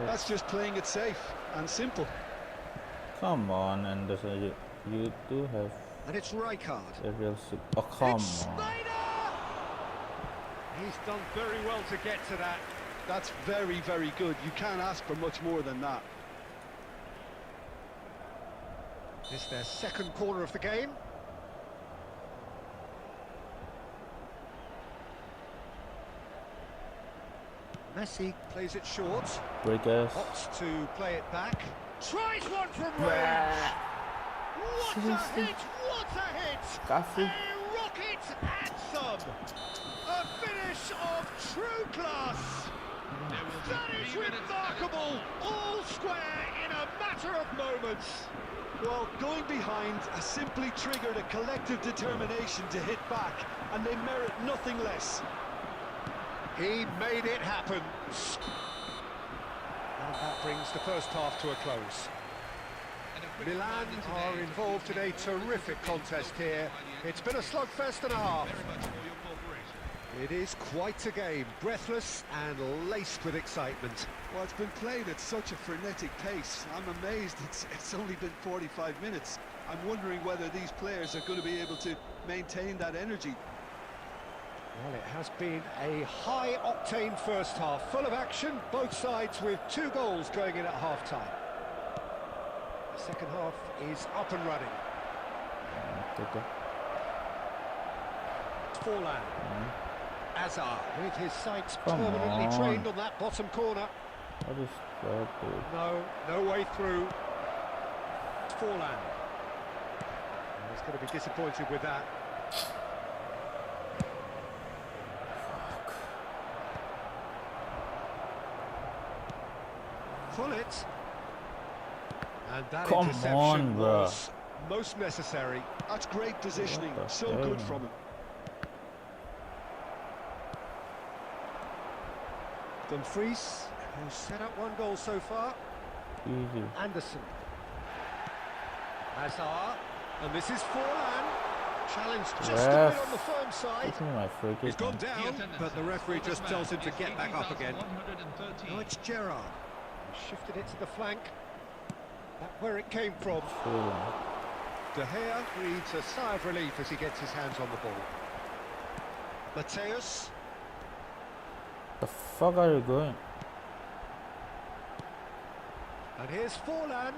That's just playing it safe and simple. Come on, Anderson. You do have And it's Rijkaard. a real oh, come It's on. Snyder! He's done very well to get to that. That's very, very good. You can't ask for much more than that. It's their second corner of the game. Messi plays it short. Breakers. Opts to play it back. Tries one from range. What a hit! What a hit! Coffee. A rocket and some. A finish of true class. That is remarkable. All square in a matter of moments. Well, going behind has simply triggered a collective determination to hit back, and they merit nothing less. He made it happen. And that brings the first half to a close. Milan are involved in a terrific contest here. It's been a slugfest and a half. It is quite a game, breathless and laced with excitement. Well, it's been played at such a frenetic pace. I'm amazed it's only been 45 minutes. I'm wondering whether these players are going to be able to maintain that energy. Well, it has been a high-octane first half, full of action, both sides with 2 goals going in at half-time. The second half is up and running. Okay. Forlan. Azar with his sights Come permanently on. trained on that bottom corner. What is that, dude? No way through. Forlan. He's going to be disappointed with that. Full it. And that Come interception on, bro. was most necessary. That's great positioning. What the So hell? good from him. Dumfries, who's set up 1 goal so far. Easy. Anderson. Hazard. And this is Forlan. Challenged just a Ref. bit on the firm side. Give me my free He's kick. gone man. down, but the referee just tells him to get back up again. Now it's Gerrard. He shifted it to the flank. That's where it came from. Cool. De Gea breathes a sigh of relief as he gets his hands on the ball. Mateus. The fuck are you going? And here's Forlan.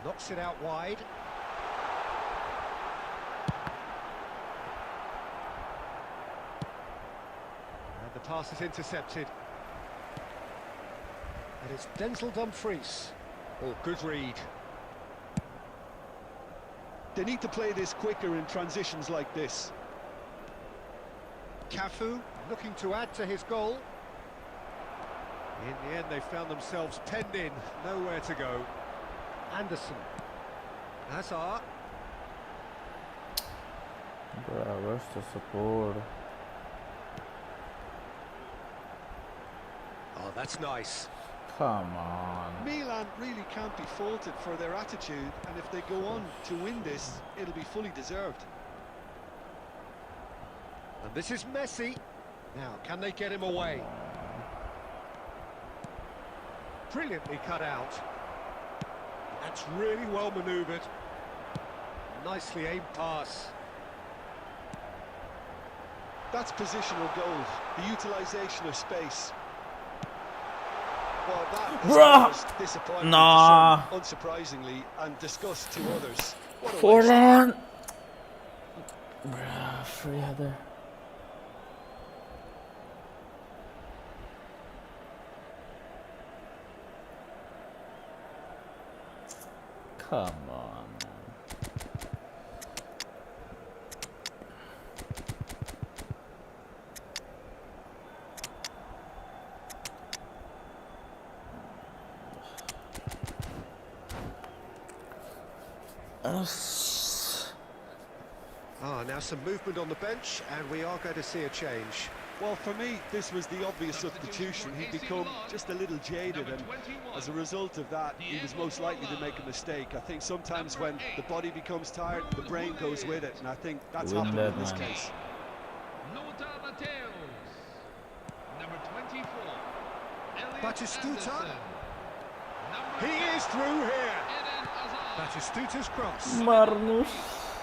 Knocks it out wide. And the pass is intercepted. And it's Denzel Dumfries. Oh, good read. They need to play this quicker in transitions like this. Cafu looking to add to his goal. In the end, they found themselves penned in, nowhere to go. Anderson. Hazard. Bruh, where's the support? Oh, that's nice. Come on. Milan really can't be faulted for their attitude, and if they go on to win this, it'll be fully deserved. And this is Messi. Now, can they get him away? Brilliantly cut out. That's really well manoeuvred. Nicely aimed pass. That's positional goal, the utilisation of space. Well, that Bruh! was disappointing Nah. to some, unsurprisingly, and disgust to others. What a waste. Forlan! Bruh, free header. Come on, man. Now some movement on the bench, and we are going to see a change. Well, for me, this was the obvious substitution. He'd become just a little jaded, and as a result of that, he was most likely to make a mistake. I think sometimes when the body becomes tired, the brain goes with it, and I think that's happened in this case. Number 24, Batistuta. He is through here. Batistuta's cross. Marnus.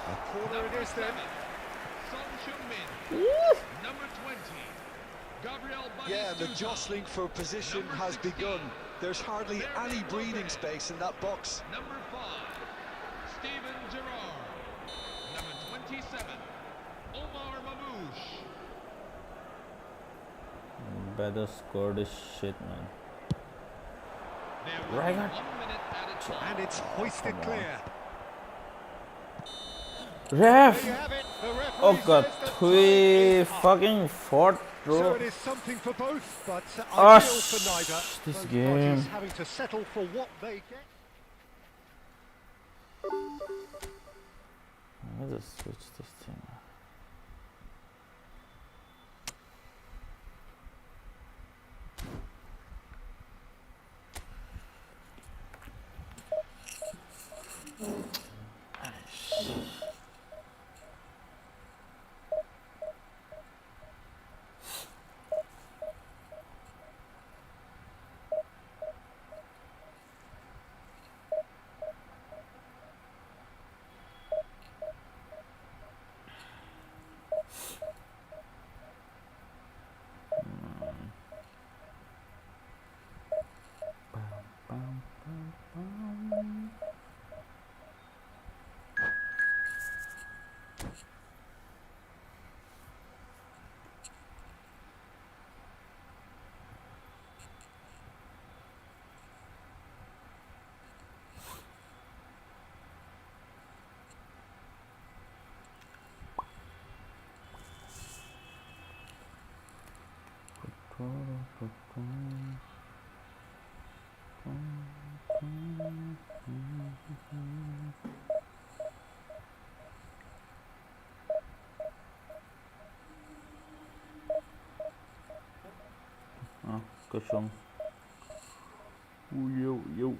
A corner it is then. Number 20, Gabriel Batistuta. Yeah, the jostling for position has begun. There's hardly any breathing space in that box. Number 5, Steven Gerrard. Number 27, Omar Mamouche. Better score this shit, man. There will Right. be 1 minute added time. And it's hoisted clear. Ref! There you have it. The referee Oh god, says that we time is up. fucking fought, So bro. it is something for both, but Oh, ideal for neither. this Both game. parties having to settle for what they get. Let's just switch this thing. Kosong. Yo yo.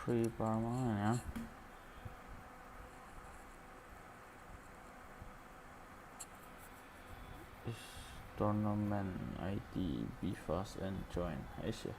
Three Parma, yeah. This tournament ID, be fast and join Asia.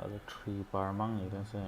The tree parmang, you can say.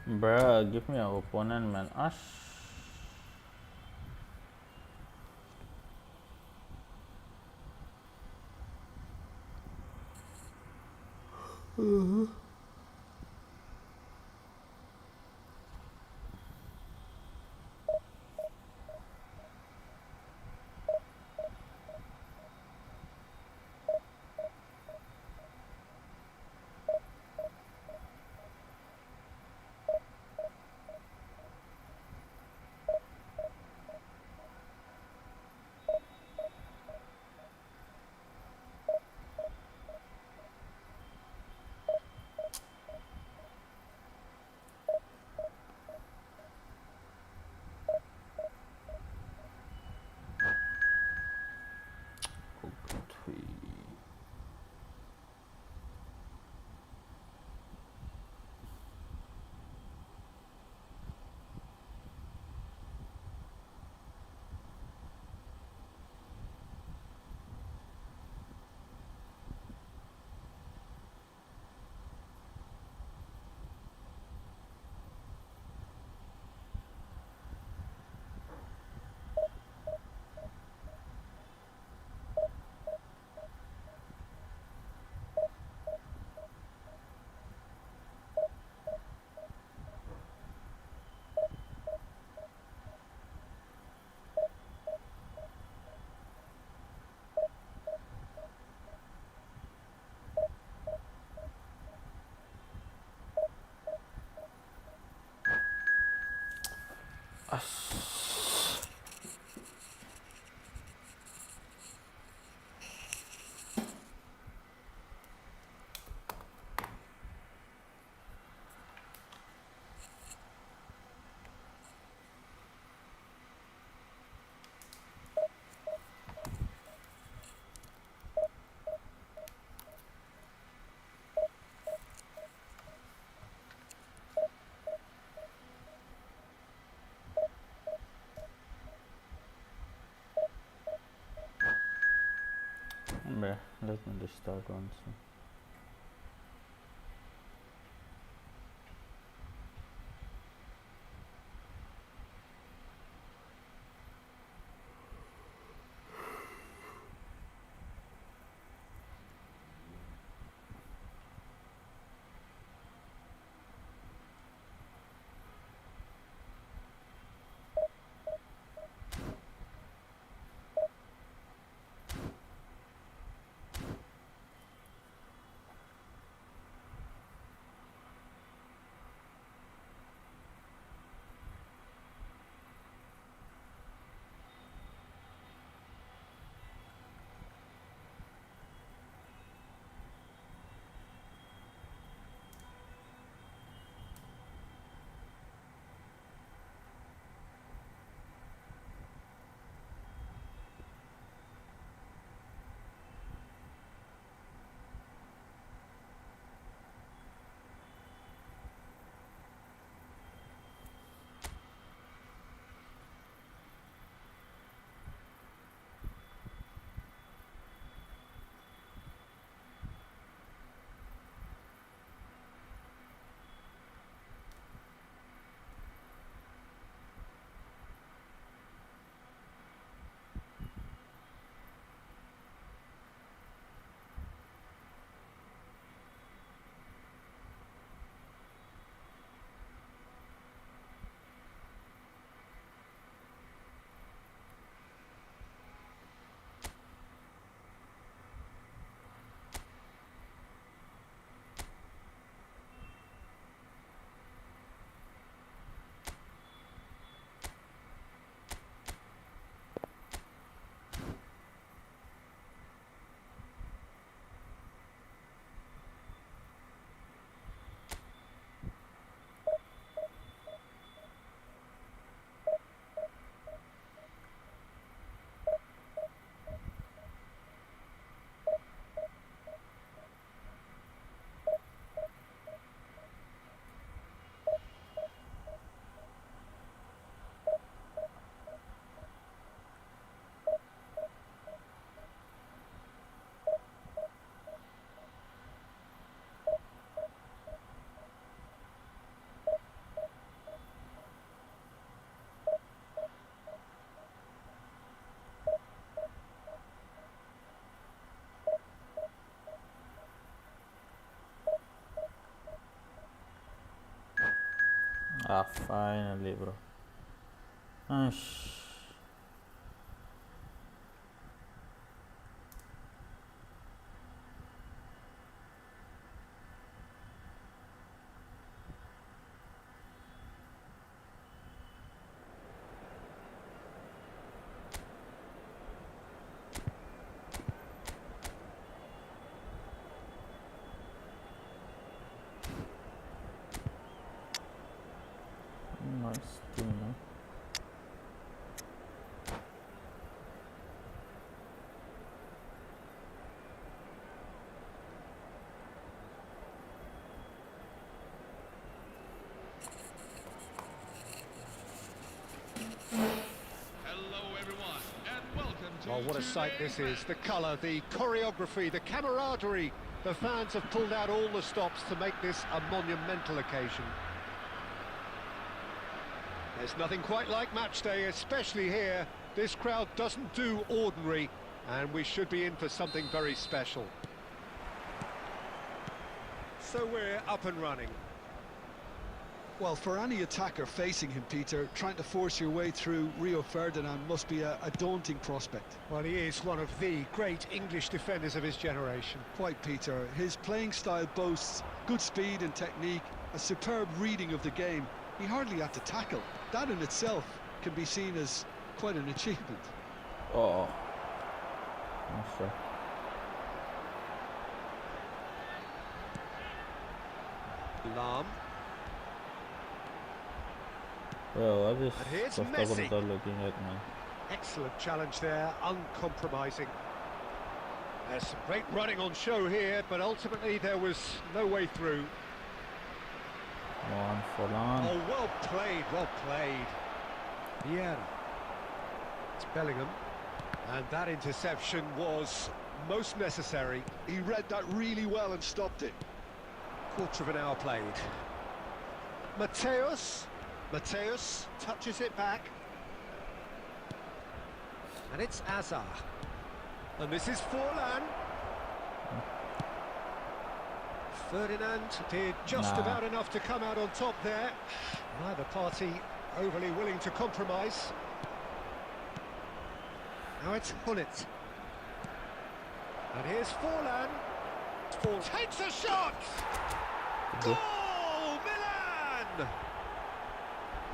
Bruh, give me an opponent, man. Ash. Bruh, let me just start once. Ah, finally, bro. Ash. Nice team, man. Hello, everyone, and welcome to Oh, what a sight this is. The colour, the choreography, the camaraderie. The fans have pulled out all the stops to make this a monumental occasion. There's nothing quite like match day, especially here. This crowd doesn't do ordinary, and we should be in for something very special. So we're up and running. Well, for any attacker facing him, Peter, trying to force your way through Rio Ferdinand must be a daunting prospect. Well, he is one of the great English defenders of his generation. Quite, Peter. His playing style boasts good speed and technique, a superb reading of the game. He hardly had to tackle. That in itself can be seen as quite an achievement. Oh. Okay. Lam. Well, what is And here's Costa Messi. Curta looking at, man? Excellent challenge there, uncompromising. There's some great running on show here, but ultimately there was no way through. One for long. Oh, well played, well played. Vieira. It's Bellingham. And that interception was most necessary. He read that really well and stopped it. Quarter of an hour played. Mateus. Mateus touches it back. And it's Azar. And this is Forlan. Ferdinand did just about enough to come out on top there. Neither party overly willing to compromise. Now it's Hullet. And here's Forlan. Takes a shot! Goal! Milan!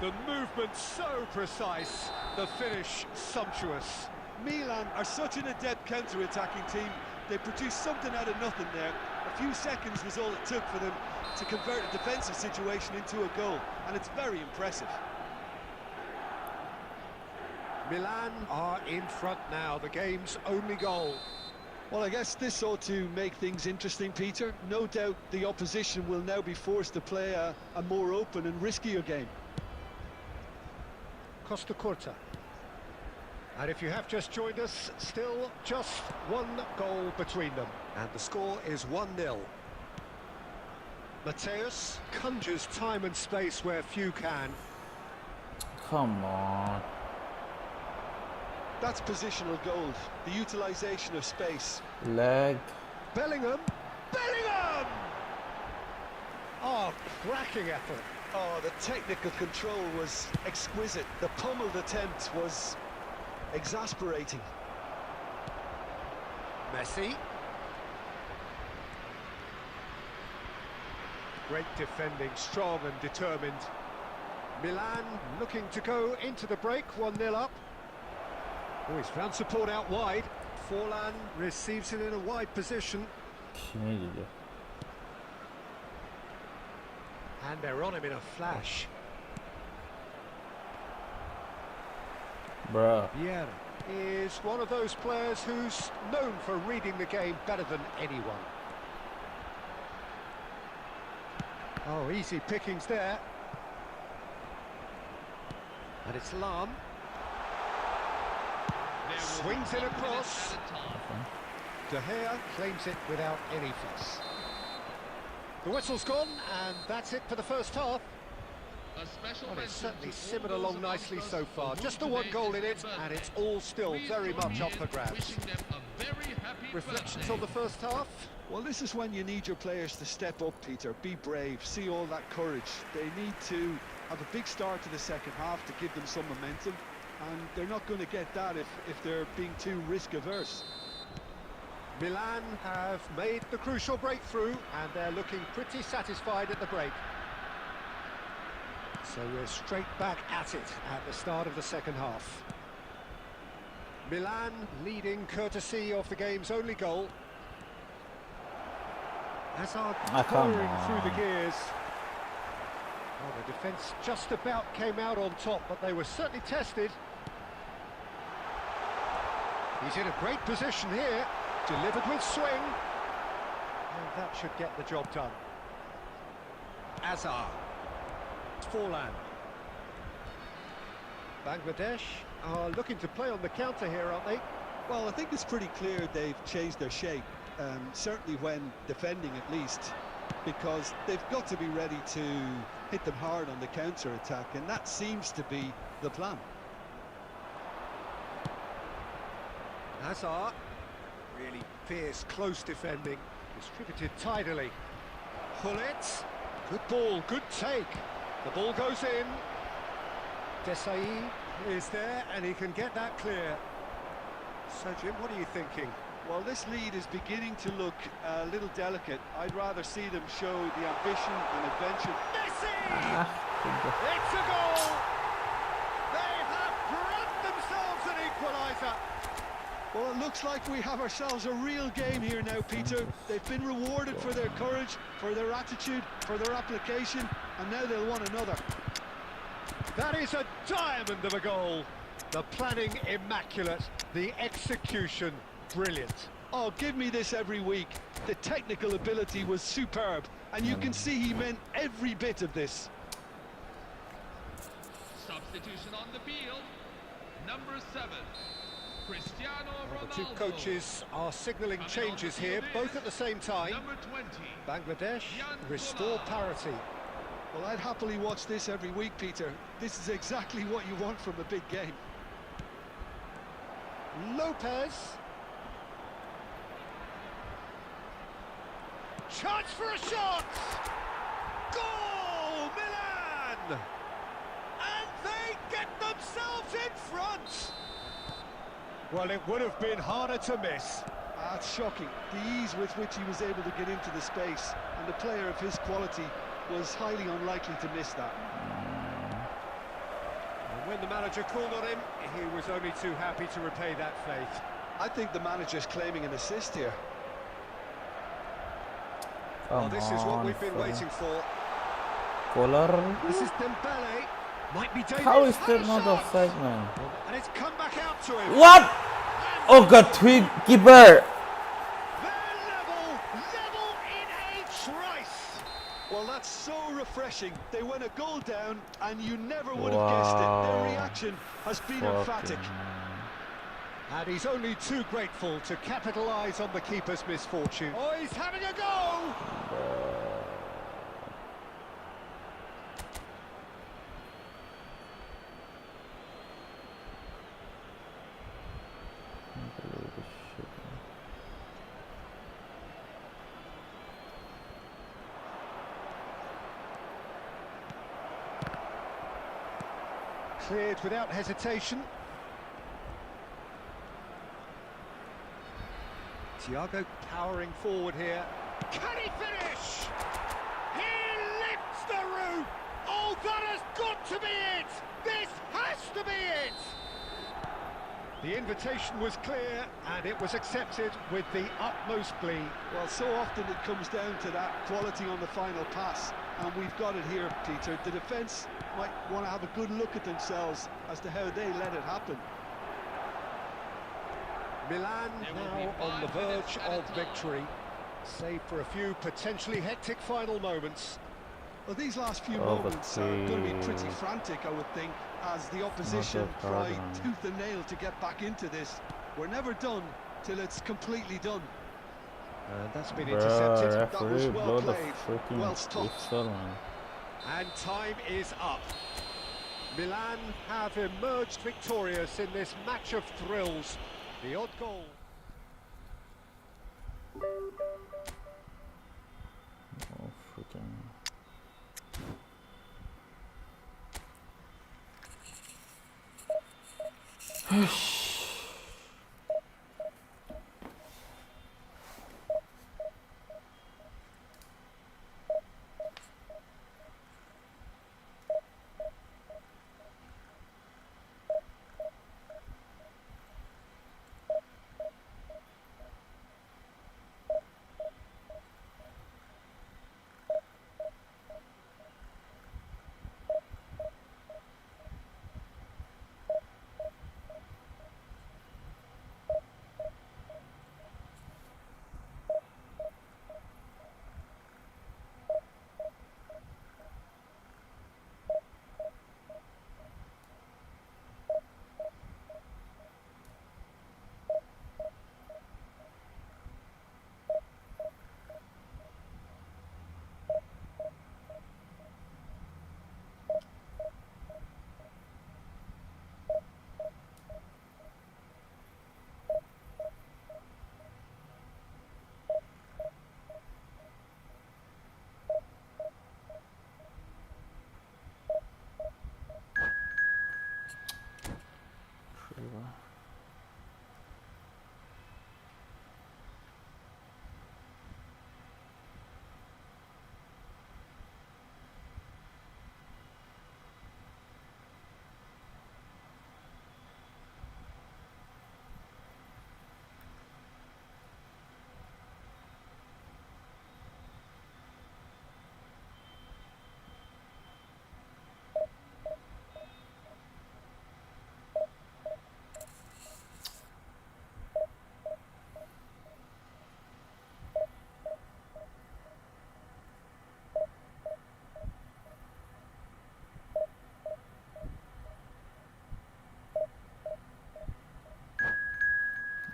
The movement so precise, the finish sumptuous. Milan are such an adept counter-attacking team. They produced something out of nothing there. A few seconds was all it took for them to convert a defensive situation into a goal, and it's very impressive. Milan are in front now, the game's only goal. Well, I guess this ought to make things interesting, Peter. No doubt the opposition will now be forced to play a more open and riskier game. Costa Curta. And if you have just joined us, still just one goal between them. And the score is 1-0. Mateus conjures time and space where few can. Come on. That's positional gold, the utilisation of space. Leg. Bellingham! Bellingham! Oh, cracking effort. Oh, the technical control was exquisite. The pummeled attempt was exasperating. Messi. Great defending, strong and determined. Milan looking to go into the break, 1-0 up. Oh, he's found support out wide. Forlan receives it in a wide position. Canadian. And they're on him in a flash. Bruh. Vieira is one of those players who's known for reading the game better than anyone. Oh, easy pickings there. And it's Lam. Swings it across. De Gea claims it without any fuss. The whistle's gone, and that's it for the first half. Well, it's certainly simmered along nicely so far. Just the one goal in it, and it's all still very much up for grabs. Wishing them a very Happy Reflections birthday. on the first half? Well, this is when you need your players to step up, Peter. Be brave, see all that courage. They need to have a big start to the second half to give them some momentum, and they're not going to get that if they're being too risk-averse. Milan have made the crucial breakthrough, and they're looking pretty satisfied at the break. So we're straight back at it at the start of the second half. Milan leading courtesy of the game's only goal. Hazard come pouring through the on. gears. Well, the defence just about came out on top, but they were certainly tested. He's in a great position here, delivered with swing. And that should get the job done. Hazard. Forlan. Bangladesh are looking to play on the counter here, aren't they? Well, I think it's pretty clear they've changed their shape, certainly when defending at least, because they've got to be ready to hit them hard on the counter-attack, and that seems to be the plan. Hazard. Really fierce, close defending. Distributed tidily. Hullet. Good ball, good take. The ball goes in. Desai is there, and he can get that clear. So, Jim, what are you thinking? Well, this lead is beginning to look a little delicate. I'd rather see them show the ambition and adventure. Messi! It's a goal! They have grabbed themselves an equaliser. Well, it looks like we have ourselves a real game here now, Peter. They've been rewarded for their courage, for their attitude, for their application, and now they'll want another. That is a diamond of a goal. The planning immaculate, the execution brilliant. Oh, give me this every week. The technical ability was superb, and you can see he meant every bit of this. Substitution on the field. Number 7, Cristiano The Ronaldo. two coaches are signalling changes here, both at the same time. Number 20. Bangladesh restore parity. Well, I'd happily watch this every week, Peter. This is exactly what you want from a big game. Lopez. Chance for a shot! Goal, Milan! And they get themselves in front! Well, it would have been harder to miss. That's shocking. The ease with which he was able to get into the space, and a player of his quality was highly unlikely to miss that. And when the manager called on him, he was only too happy to repay that faith. I think the manager's claiming an assist here. Well, this is what we've been waiting for. Collar. This is Dembele. Might be dangerous. How is Had a that not shot. offside, man? And it's come back out to him. What? Oh God, tweet keeper. They're level in a trice. Well, that's so refreshing. They went a goal down, and you never would have guessed it. Their reaction has been emphatic. And he's only too grateful to capitalise on the keeper's misfortune. Oh, he's having a go! Cleared without hesitation. Thiago powering forward here. Can he finish? He lifts the roof! Oh, that has got to be it! This has to be it! The invitation was clear, and it was accepted with the utmost glee. Well, so often it comes down to that quality on the final pass, and we've got it here, Peter. The defence might want to have a good look at themselves as to how they let it happen. Milan now on the verge of victory, save for a few potentially hectic final moments. Well, these last few Oh, moments but are going to be pretty frantic, I would think, as the opposition Not that try hard, tooth and nail to get back into this. We're never done till it's completely done. That's been Bruh, intercepted. That was referee, well blow the played, freaking well stopped. whistle, man. And time is up. Milan have emerged victorious in this match of thrills. The odd goal. Oh, freaking.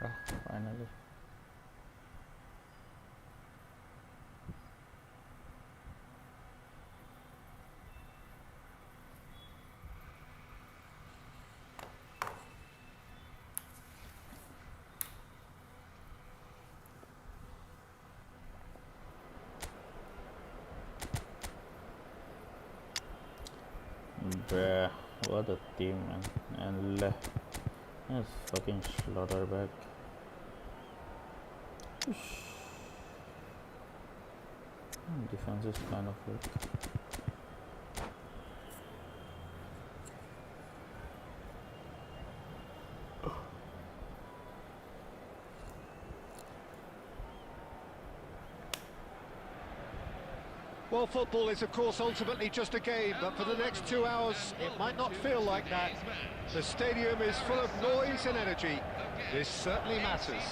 Oh, finally. Bruh, what a team, man. And that's fucking Slaughterback. Defense is kind of weak. Well, football is, of course, ultimately just a game, but for the next 2 hours, it might not feel like that. The stadium is full of noise and energy. This certainly matters.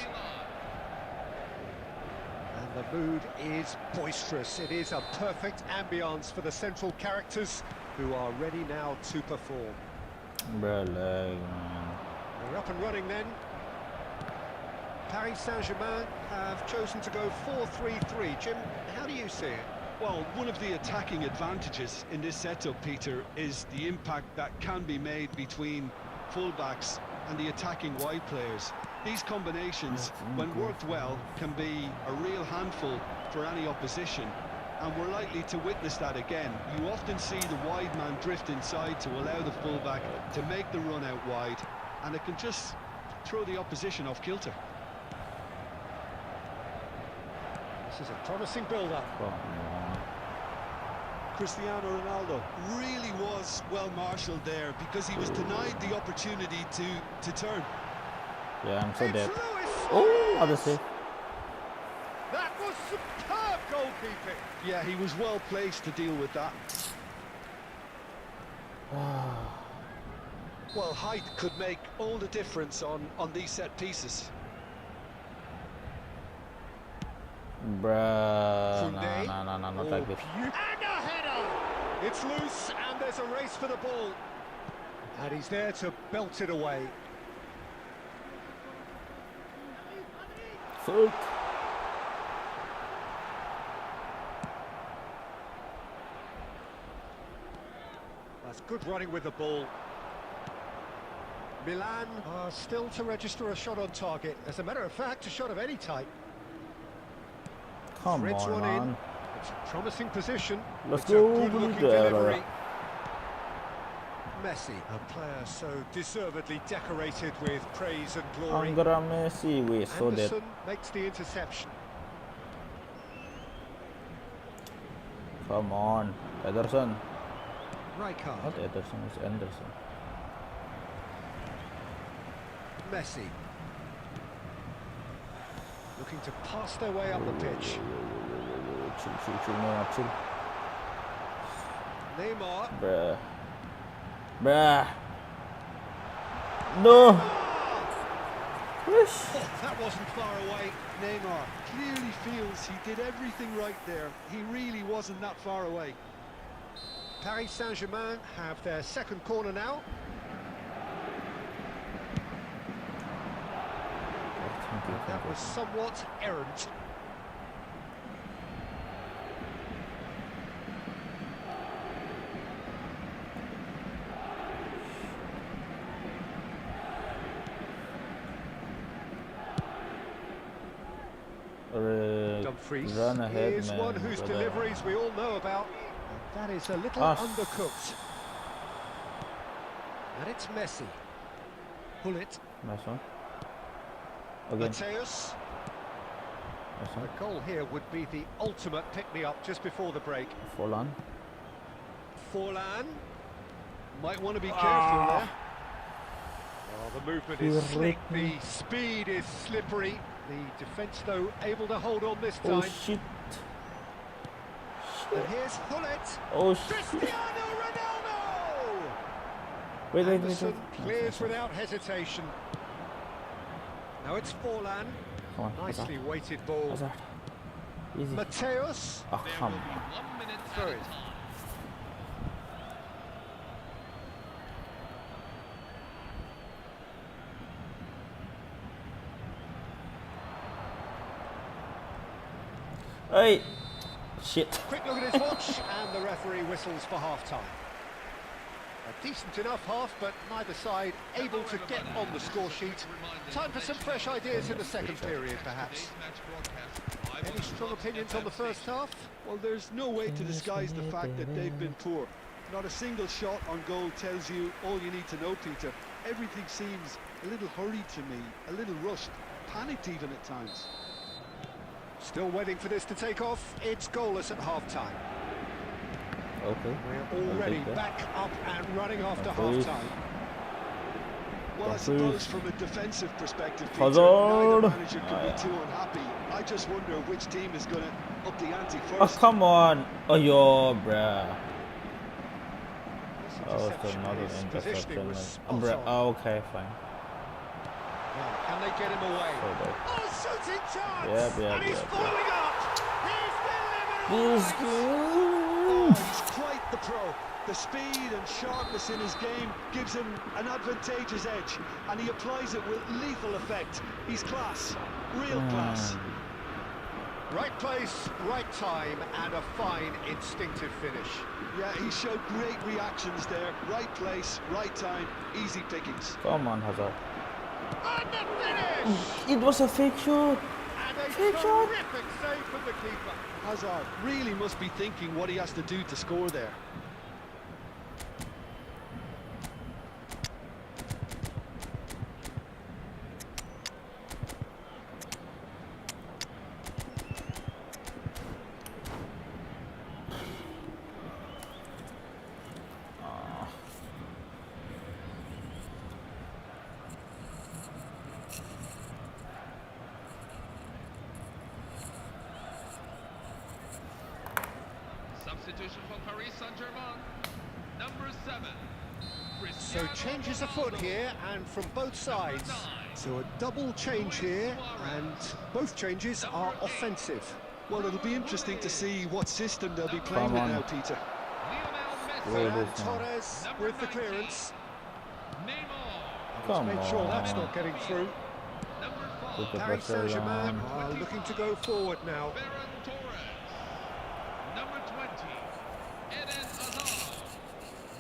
And the mood is boisterous. It is a perfect ambience for the central characters who are ready now to perform. Bruh, lag, man. They're up and running then. Paris Saint-Germain have chosen to go 4-3-3. Jim, how do you see it? Well, one of the attacking advantages in this setup, Peter, is the impact that can be made between fullbacks and the attacking wide players. These combinations, when worked well, can be a real handful for any opposition, and we're likely to witness that again. You often see the wide man drift inside to allow the fullback to make the run out wide, and it can just throw the opposition off kilter. This is a promising build-up. Cristiano Ronaldo really was well marshalled there because he was denied the opportunity to turn. Yeah, I'm so It's dead. Luis Oh, Suarez! obviously. That was superb goalkeeping. Yeah, he was well placed to deal with that. Well, height could make all the difference on these set pieces. Bruh, Koundé. no, not like this. And a header! It's loose, and there's a race for the ball. And he's there to belt it away. Fuck. That's good running with the ball. Milan are still to register a shot on target. As a matter of fact, a shot of any type. Come Threads on, one man. in. It's a promising position. Let's it's go, a good-looking Bulgaria. delivery. Messi, a player so deservedly decorated with praise and glory. Angara Messi, we saw that. Anderson makes the interception. Come on, Ederson. Rijkaard, Not Ederson, it's Anderson. Messi. Looking to pass their way up the pitch. Chill, Neymar, chill. Neymar. Bruh. No. Whoosh. Oh, that wasn't far away. Neymar clearly feels he did everything right there. He really wasn't that far away. Paris Saint-Germain have their second corner now. That was somewhat errant. Dumfries Run ahead, is man, one whose brother. deliveries we all know about. That is a little undercooked. And it's Messi. Pull it. Nice one. Again. Mateus. Nice one. The goal here would be the ultimate pick-me-up just before the break. Forlan. Forlan. Might want to be careful there. Oh, the movement is slick, the speed is slippery. The defence, though, able to hold on this time. Oh shit. And here's Hullet. Oh shit. Cristiano Ronaldo! Wait. Anderson clears without hesitation. Now it's Forlan. Come on, Nicely weighted ball. Hazard. Easy. Mateus. Oh, There come will on. be 1 minute Throw at a it. time. Hey. Shit. Quick look at his watch, and the referee whistles for half-time. A decent enough half, but neither side able to get on the score sheet. Time for some fresh ideas in the second period, perhaps. Any strong opinions on the first half? Well, there's no way to disguise the fact that they've been poor. Not a single shot on goal tells you all you need to know, Peter. Everything seems a little hurried to me, a little rushed, panicked even at times. Still waiting for this to take off. It's goalless at half-time. Okay. We're already back up and running after Please. half-time. Well, I suppose from a defensive perspective, Peter, Hazard. neither manager could be too unhappy. I just wonder which team is going to up the ante Oh first. come on. Oh yo, bruh. This Oh, it's interception another is interception. positioning was Man. spot Bruh. on. Oh, okay, fine. Now, can they get him away? So bad. Oh, shooting chance! Yep. And he's following up! This Oh, he's quite the pro. The speed and sharpness in his game gives him an advantageous edge, and he applies it with lethal effect. He's class, real class. Right place, right time, and a fine instinctive finish. Yeah, he showed great reactions there. Right place, right time, easy pickings. Come on, Hazard. And the finish! It was a fake shot. And a Fake shot. terrific save from the keeper. Hazard really must be thinking what he has to do to score there. Substitution for Paris Saint-Germain. Number 7. So changes afoot here, and from both sides. So a double change here, and both changes are offensive. Well, it'll be interesting to see what system they'll be playing Come with on. now, Peter. Good. And Torres with the clearance. Neymar. Come Make sure that's on. not getting through. Number Put 5. the Paris pressure Saint-Germain on. are looking to go forward now. Ferran Torres. Number 20. Eden Hazard.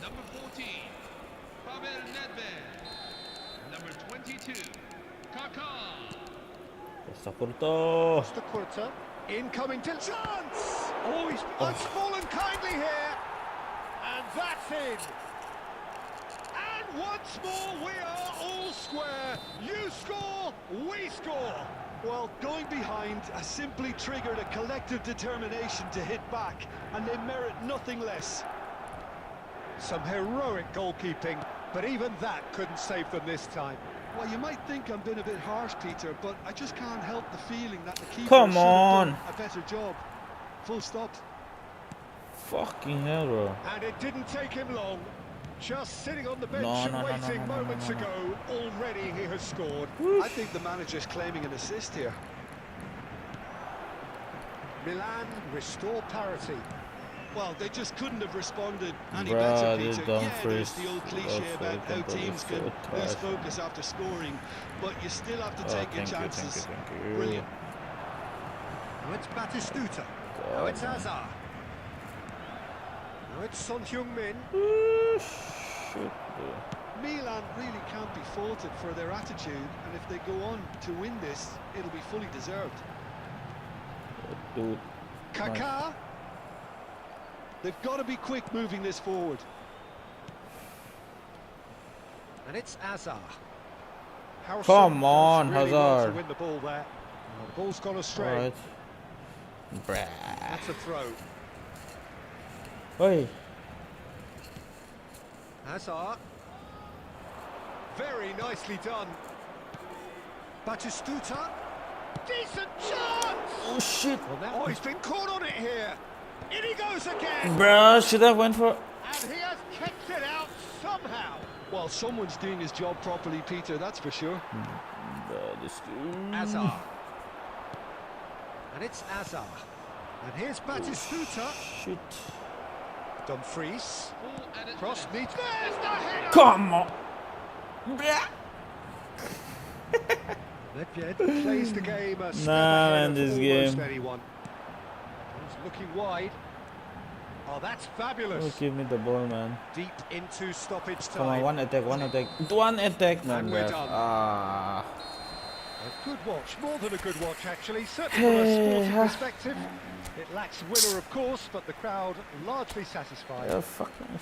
Number 14. Pavel Nedved. Number 22. Kaká. Está corto. Costa Curta. Incoming to chance! Oh, he's fallen kindly here! And that's in! And once more we are all square! You score, we score! Well, going behind has simply triggered a collective determination to hit back, and they merit nothing less. Some heroic goalkeeping, but even that couldn't save them this time. Well, you might think I'm being a bit harsh, Peter, but I just can't help the feeling that the keeper Come should have on. done a better job. Full stop. Fucking hell, bro. And it didn't take him long. Just sitting on the bench No, and no, no, no, waiting no, no, moments no, no. ago, already he has scored. I think the manager's claiming an assist here. Milan restore parity. Well, they just couldn't have responded any Bruh, better, this Peter. Yeah, Dumfries there's the old cliche about how also teams can so lose trash. focus after scoring, but you still have to take your chances. Thank you. Brilliant. Now it's Batistuta. Now it's Hazard. Now it's Son Heung-min. Shit, bro. Milan really can't be faulted for their attitude, and if they go on to win this, it'll be fully deserved. Dude. Kaká. They've got to be quick moving this forward. And it's Hazard. How Come on, really well Hazard. to win the ball there. The ball's gone astray. Alright. Bruh. That's a throw. Oi. Hazard. Very nicely done. Batistuta. Decent chance! Oh shit. Well, now, he's been caught on it here. In he goes again. Bruh, should have went for... And he has kicked it out somehow. Well, someone's doing his job properly, Peter, that's for sure. Bruh, this Hazard. And it's Hazard. And here's Batistuta. Shit. Dumfries. Ball and it's Cross in. meets. There's the header! Come on. Bruh. Nedved plays the game a step Nah, ahead man, of this almost game. anyone. He's looking wide. Oh, that's fabulous. Oh, give me the ball, man. Deep into stoppage time. Come on, one attack, man. And we're bruh. done. Ah. A good watch, more than a good watch actually, certainly from a sporting Hey, perspective. It lacks winner of course, but the crowd largely satisfied. Yeah, fucking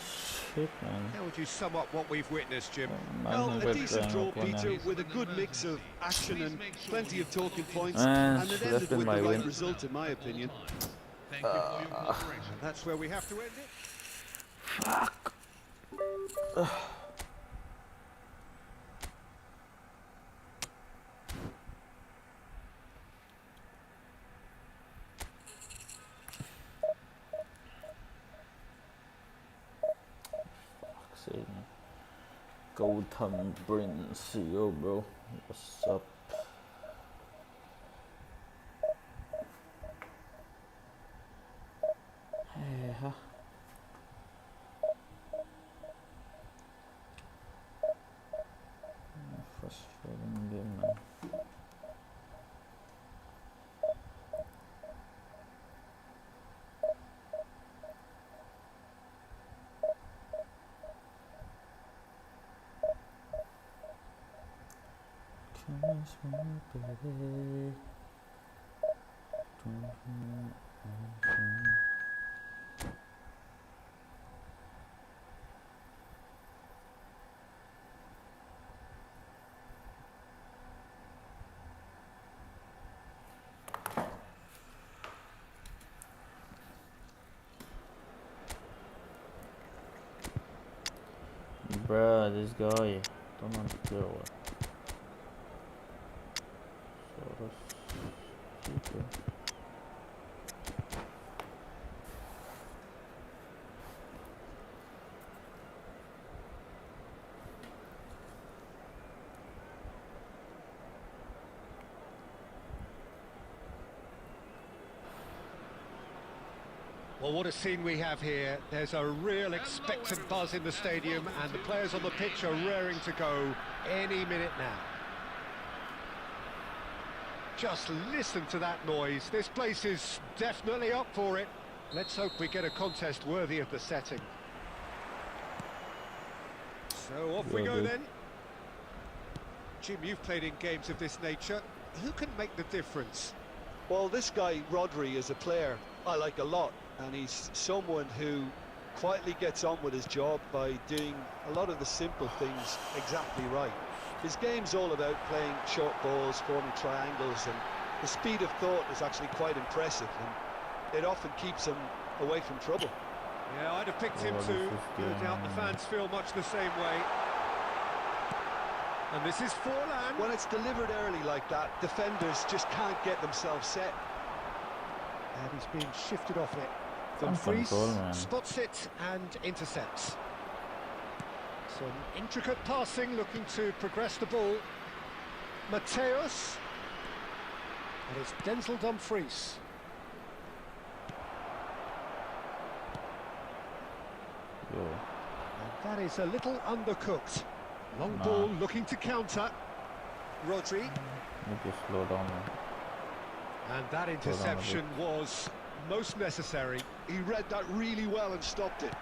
shit, man. How would you sum up what we've witnessed, Jim? Well, a 900 decent draw, grand Peter, opponent. with a good mix of action and plenty of talking points, Man, and it should have ended been with my the right win. result, in my opinion. Thank you for your cooperation. That's where we have to end it. Fuck. Fuck's sake, man. Gotham Prince, yo, bro. What's up? Hey, huh? Frustrating game, man. Kiss me, baby. Bruh, this guy don't want to kill her. So that's stupid. Well, what a scene we have here. There's a real expectant buzz in the stadium and the players on the pitch are raring to go any minute now. Just listen to that noise. This place is definitely up for it. Let's hope we get a contest worthy of the setting. So off we go then. Jim, you've played in games of this nature. Who can make the difference? Well, this guy, Rodri, is a player I like a lot, and he's someone who quietly gets on with his job by doing a lot of the simple things exactly right. His game's all about playing short balls, forming triangles, and the speed of thought is actually quite impressive, and it often keeps him away from trouble. Yeah, I'd have picked him too. No doubt the fans feel much the same way. And this is Forlan. When it's delivered early like that, defenders just can't get themselves set. And he's being shifted off it. Some Dumfries control, man. spots it and intercepts. Some intricate passing, looking to progress the ball. Mateus. And it's Denzel Dumfries. Yo. And that is a little undercooked. Long Nah. ball looking to counter. Rodri. Need to slow down, man. And that down a interception was most necessary. He read that really well and stopped it.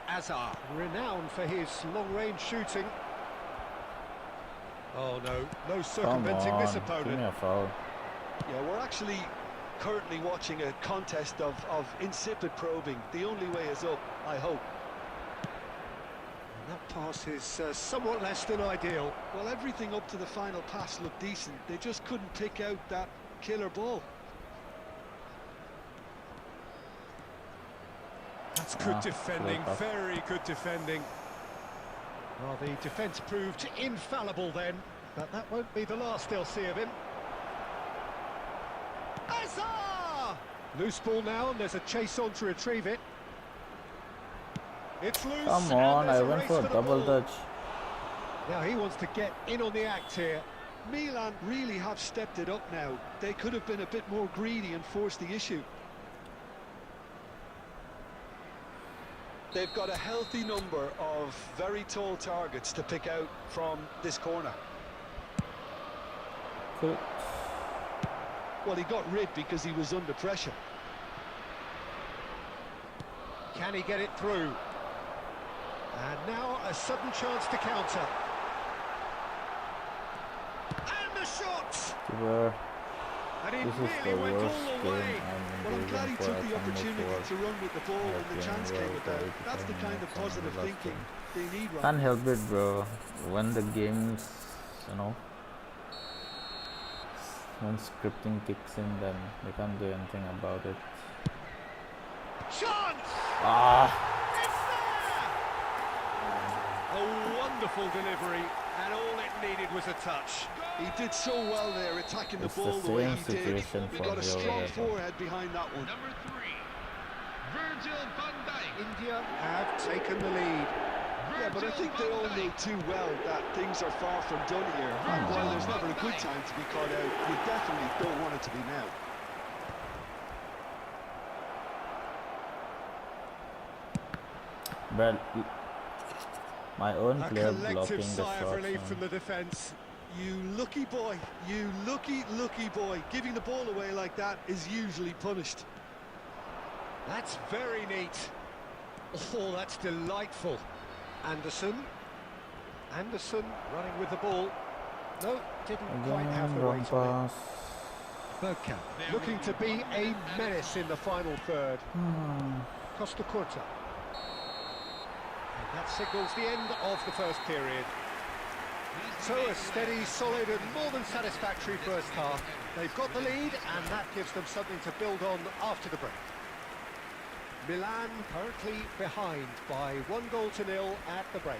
Azar, renowned for his long-range shooting. Oh no, no Come circumventing on, this give me opponent. a foul. Yeah, we're actually currently watching a contest of insipid probing. The only way is up, I hope. And that pass is somewhat less than ideal. Well, everything up to the final pass looked decent. They just couldn't pick out that killer ball. That's good defending, slow pass. very good defending. Well, the defence proved infallible then, but that won't be the last they'll see of him. Azar! Loose ball now, and there's a chase on to retrieve it. It's loose. Come and on, there's I a went race for a the double ball. touch. Now he wants to get in on the act here. Milan really have stepped it up now. They could have been a bit more greedy and forced the issue. They've got a healthy number of very tall targets to pick out from this corner. Cool. Well, he got rid because he was under pressure. Can he get it through? And now a sudden chance to counter. And the shot! Keeper. And he This is nearly the went worst all the game way. I'm Well, I'm glad he engaging for. took I the can move opportunity forward. to run with the ball when the chance came about. That's the kind of positive thinking they need right Can't now. help it, bro. When the game's, you know, when scripting kicks in, then we can't do anything about it. Chance! Ah, It's there! A wonderful delivery, and all it needed was a touch. He did so well there, attacking the It's the ball the way same he did. situation He for got a the strong other. forehead behind that one. Number 3, Virgil van Dijk. India have taken the lead. Yeah, but I think they all know too well that things are far from done here. And while there's never a good time to be caught out, you definitely don't want it to be now. but my own A player collective blocking the sigh of shot. relief from the defence. You lucky boy, you lucky boy. Giving the ball away like that is usually punished. That's very neat. Oh, that's delightful. Anderson running with the ball. No, didn't quite have Again, the wrong weight on it. pass. Bergkamp looking to be a menace in the final third. Costa Curta. And that signals the end of the first period. So a steady, solid and more than satisfactory first half. They've got the lead and that gives them something to build on after the break. Milan currently behind by 1-0 at the break.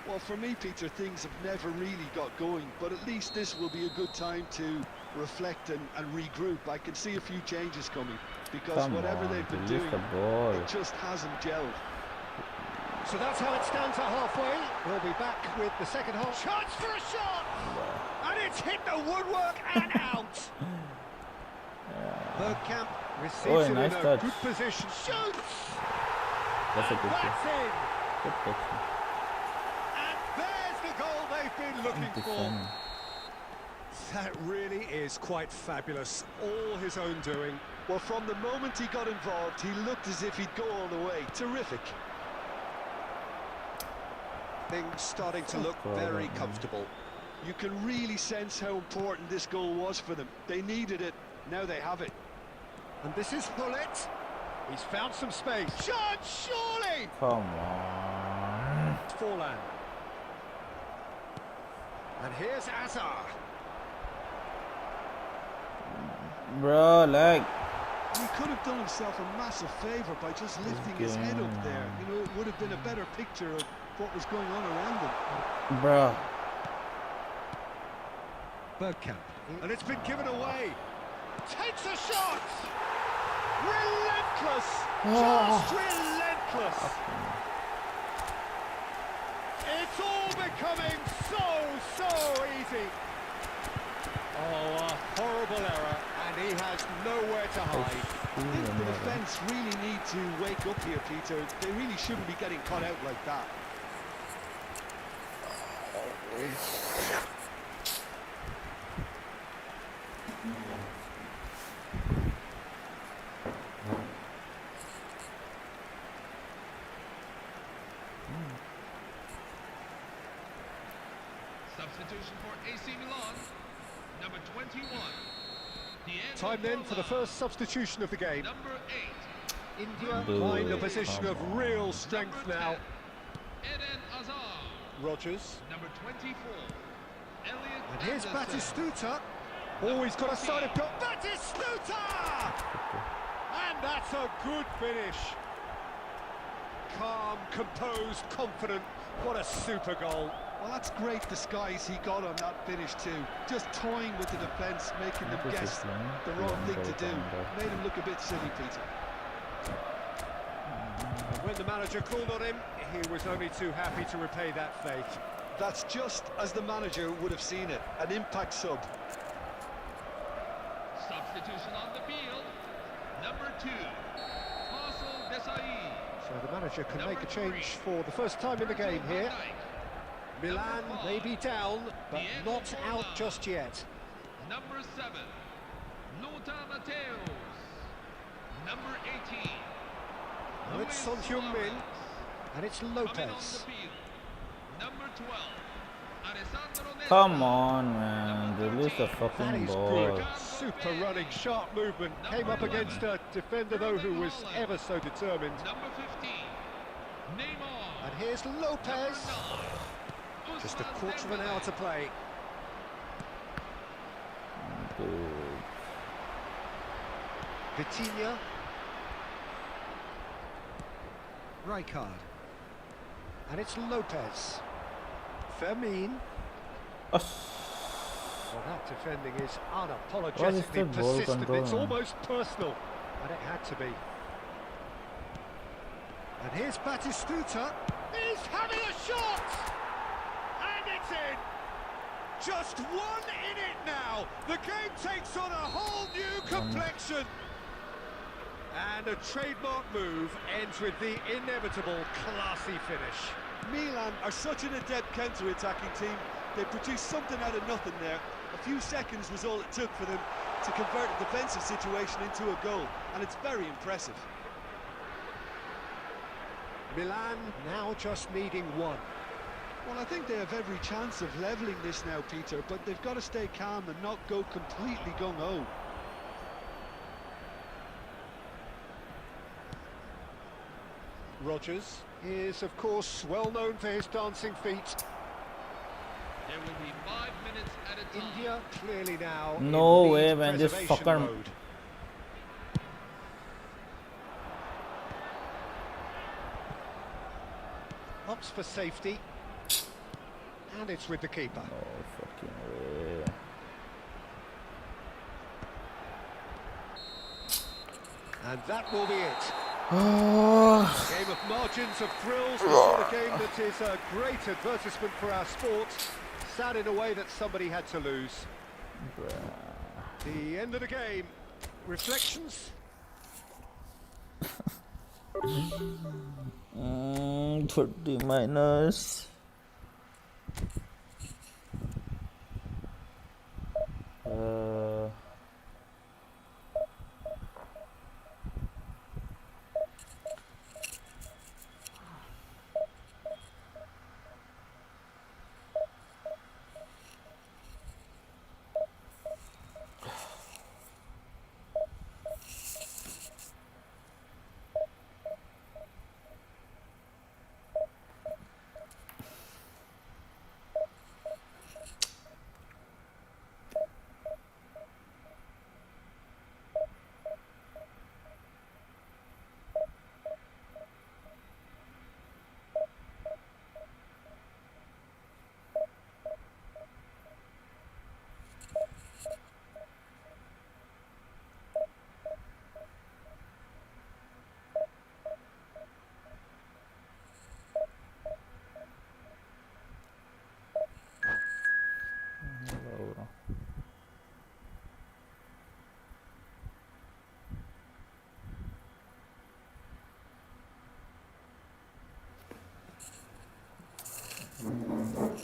Well, for me, Peter, things have never really got going, but at least this will be a good time to reflect and regroup. I can see a few changes coming, because Come whatever on, they've been release doing, the ball. it just hasn't gelled. So that's how it stands at halfway. We'll be back with the second half. Chance for a shot! And it's hit the woodwork and out! Bergkamp receives it nice in a touch. good position. Shoots! That's a And good that's kick. in! Good touch. And there's the goal they've been looking for. Defend. That really is quite fabulous. All his own doing. Well, from the moment he got involved, he looked as if he'd go all the way. Terrific. Things starting to look very comfortable. You can really sense how important this goal was for them. They needed it, now they have it. And this is Bullet. He's found some space. Shot, surely! Come on. Forlan. And here's Azar. Bro, like. He could have done himself a massive favour by just lifting his head up there. You know, it would have been a better picture of what was going on around him. Bro. Bergkamp. And it's been given away. Takes a shot! Relentless! Just relentless! It's all becoming so easy. Oh, a horrible error, and he has nowhere to hide. I think the defence really need to wake up here, Peter. They really shouldn't be getting caught out like that. Substitution for AC Milan, number 21. Time then for the first substitution of the game. Number 8. India find a position of real strength now. Eden Hazard. Rogers. Number 24. Elliot And here's Anderson. Batistuta. Oh, he's got a side of goal. Batistuta! And that's a good finish. Calm, composed, confident. What a super goal. Well, that's great disguise he got on that finish too. Just toying with the defence, making them guess the wrong thing to do. Made him look a bit silly, Peter. When the manager called on him, he was only too happy to repay that faith. That's just as the manager would have seen it. An impact sub. Substitution on the field. Number 2. Faisal Desai. So the manager can make a change for the first time in the game here. Milan may be down, but not out just yet. Number 7. Lothar Matthäus. Number 18. Now it's Son Luis Heung-min, Suarez. and it's Coming on the Lopez. field. Number 12. Alessandro Nesta. Come on, man. Release the That fucking is ball. good. Super running, sharp movement. Came up against a defender, though, who was ever so determined. Number 15. Neymar. And here's Lopez. Just a quarter of an hour to play. Vitinha. Rijkaard. And it's Lopez. Fermin. Well, that defending is unapologetically the ball persistent. control, It's man? almost personal, and it had to be. And here's Batistuta. He's having a shot! And it's in! Just one in it now. The game takes on a whole new complexion. And a trademark move ends with the inevitable classy finish. Milan are such an adept counter-attacking team. They produced something out of nothing there. A few seconds was all it took for them to convert a defensive situation into a goal, and it's very impressive. Milan now just needing one. Well, I think they have every chance of levelling this now, Peter, but they've got to stay calm and not go completely gung-ho. Rogers is, of course, well known for his dancing feet. There will be 5 minutes at a time. India clearly now No in way, lead man, this preservation fucker- mode. Ups for safety, and it's with the keeper. Oh, fucking way. And that will be it. Oh, Game of margins, of thrills, the sort of game that is a great advertisement for our sport. Sad in a way that somebody had to lose. The end of the game. Reflections? 30 minus. Bruh.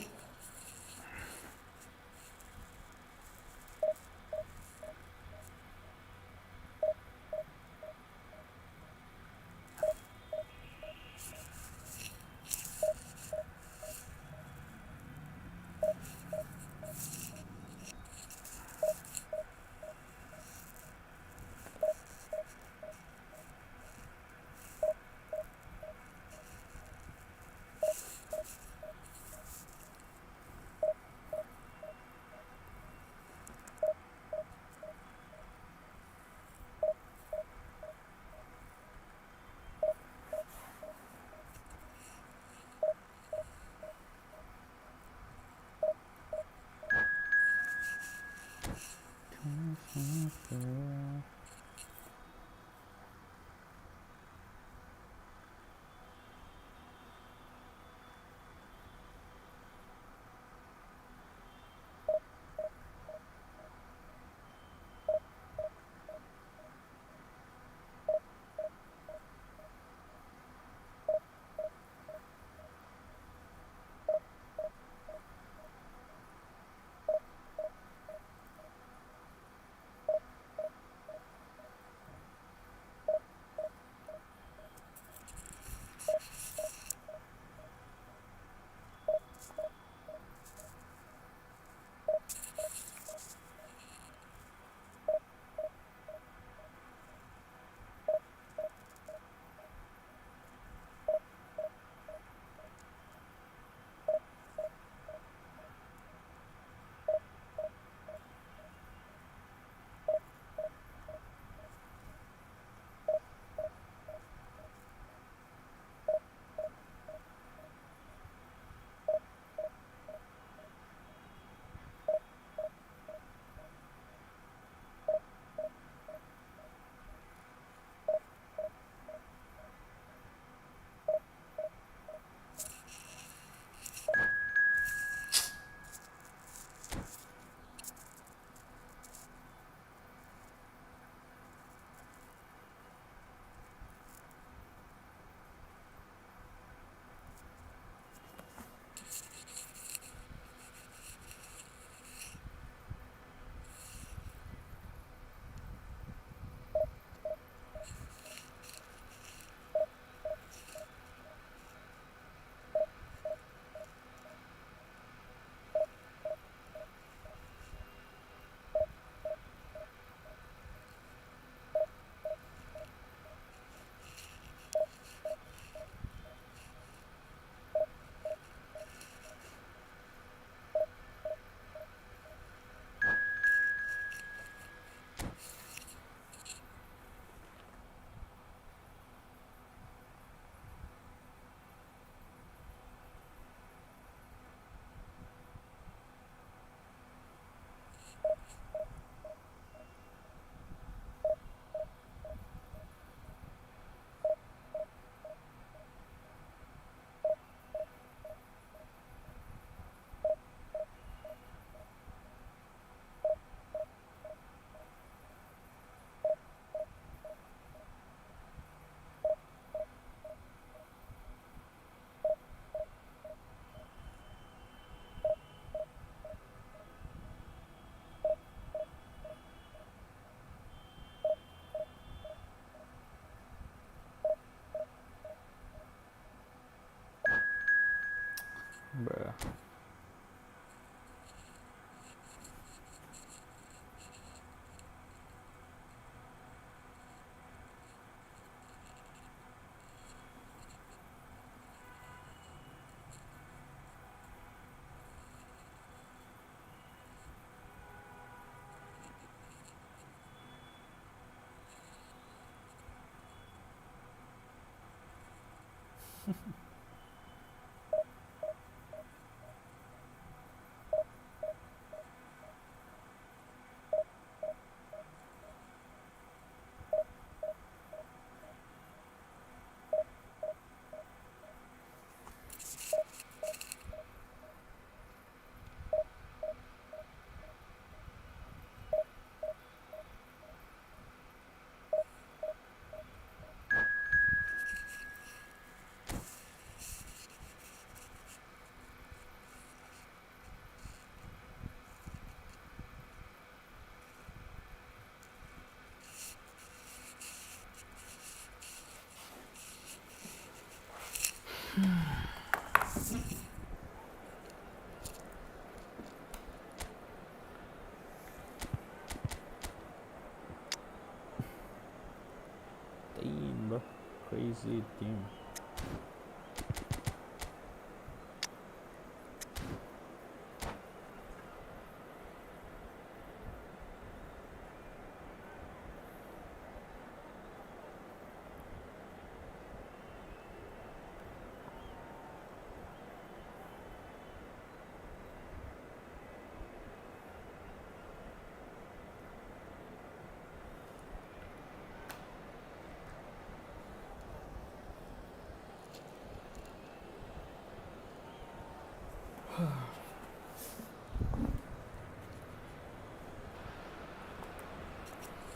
easy team.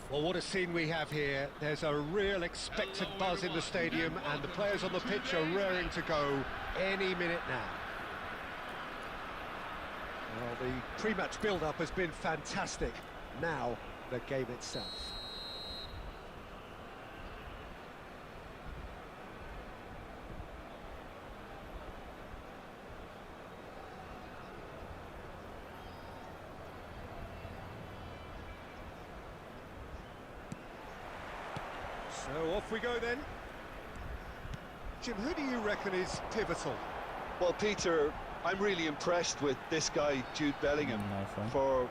Well, what a scene we have here. There's a real expectant buzz in the stadium, and the players on the pitch are raring to go any minute now. Well, the pre-match build-up has been fantastic. Now, the game itself. So off we go then. Jim, who do you reckon is pivotal? Well, Peter, I'm really impressed with this guy, Jude Bellingham. Nice one. For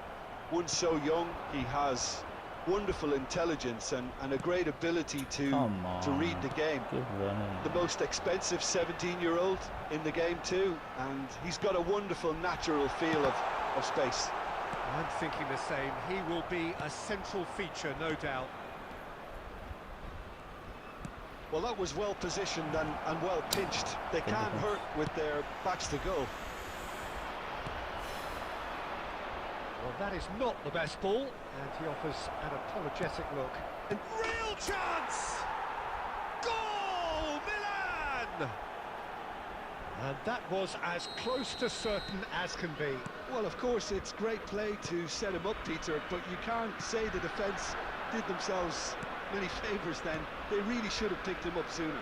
one so young, he has wonderful intelligence and a great ability to read the game. Keep running. The most expensive 17-year-old in the game too, and he's got a wonderful natural feel of space. I'm thinking the same. He will be a central feature, no doubt. Well, that was well positioned and well pinched. They can't hurt with their backs to goal. Well, that is not the best ball, and he offers an apologetic look. And real chance! Goal, Milan! And that was as close to certain as can be. Well, of course, it's great play to set him up, Peter, but you can't say the defence did themselves many favours then. They really should have picked him up sooner.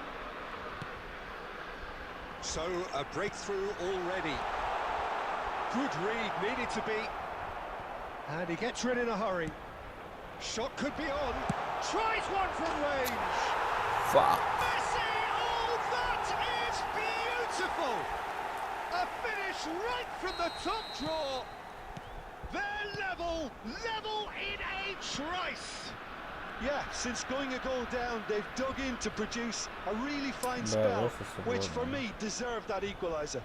So, a breakthrough already. Good read, needed to be. And he gets rid in a hurry. Shot could be on. Tries one from range. Fuck. Messi! Oh, that is beautiful! A finish right from the top draw. They're level in a trice. Yeah, since going a goal down, they've dug in to produce a really fine spell, which for me deserved that equaliser.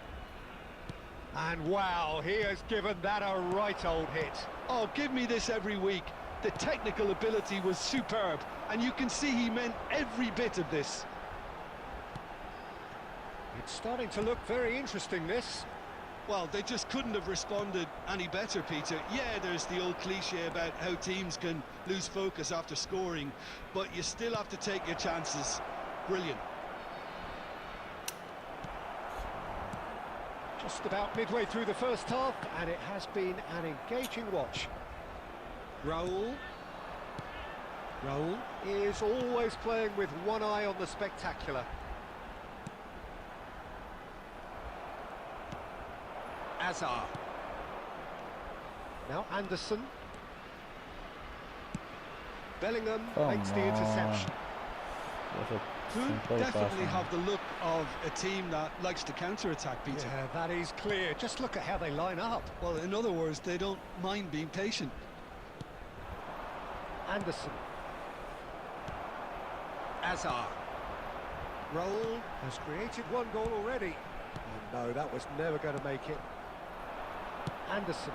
And wow, he has given that a right old hit. Oh, give me this every week. The technical ability was superb, and you can see he meant every bit of this. It's starting to look very interesting, this. Well, they just couldn't have responded any better, Peter. Yeah, there's the old cliche about how teams can lose focus after scoring, but you still have to take your chances. Brilliant. Just about midway through the first half, and it has been an engaging watch. Raul is always playing with one eye on the spectacular. Hazard. Now Anderson. Bellingham makes the interception. Definitely have the look of a team that likes to counter-attack, Peter. Yeah, that is clear. Just look at how they line up. Well, in other words, they don't mind being patient. Anderson. Hazard. Raul has created one goal already. Oh, no, that was never going to make it. Anderson.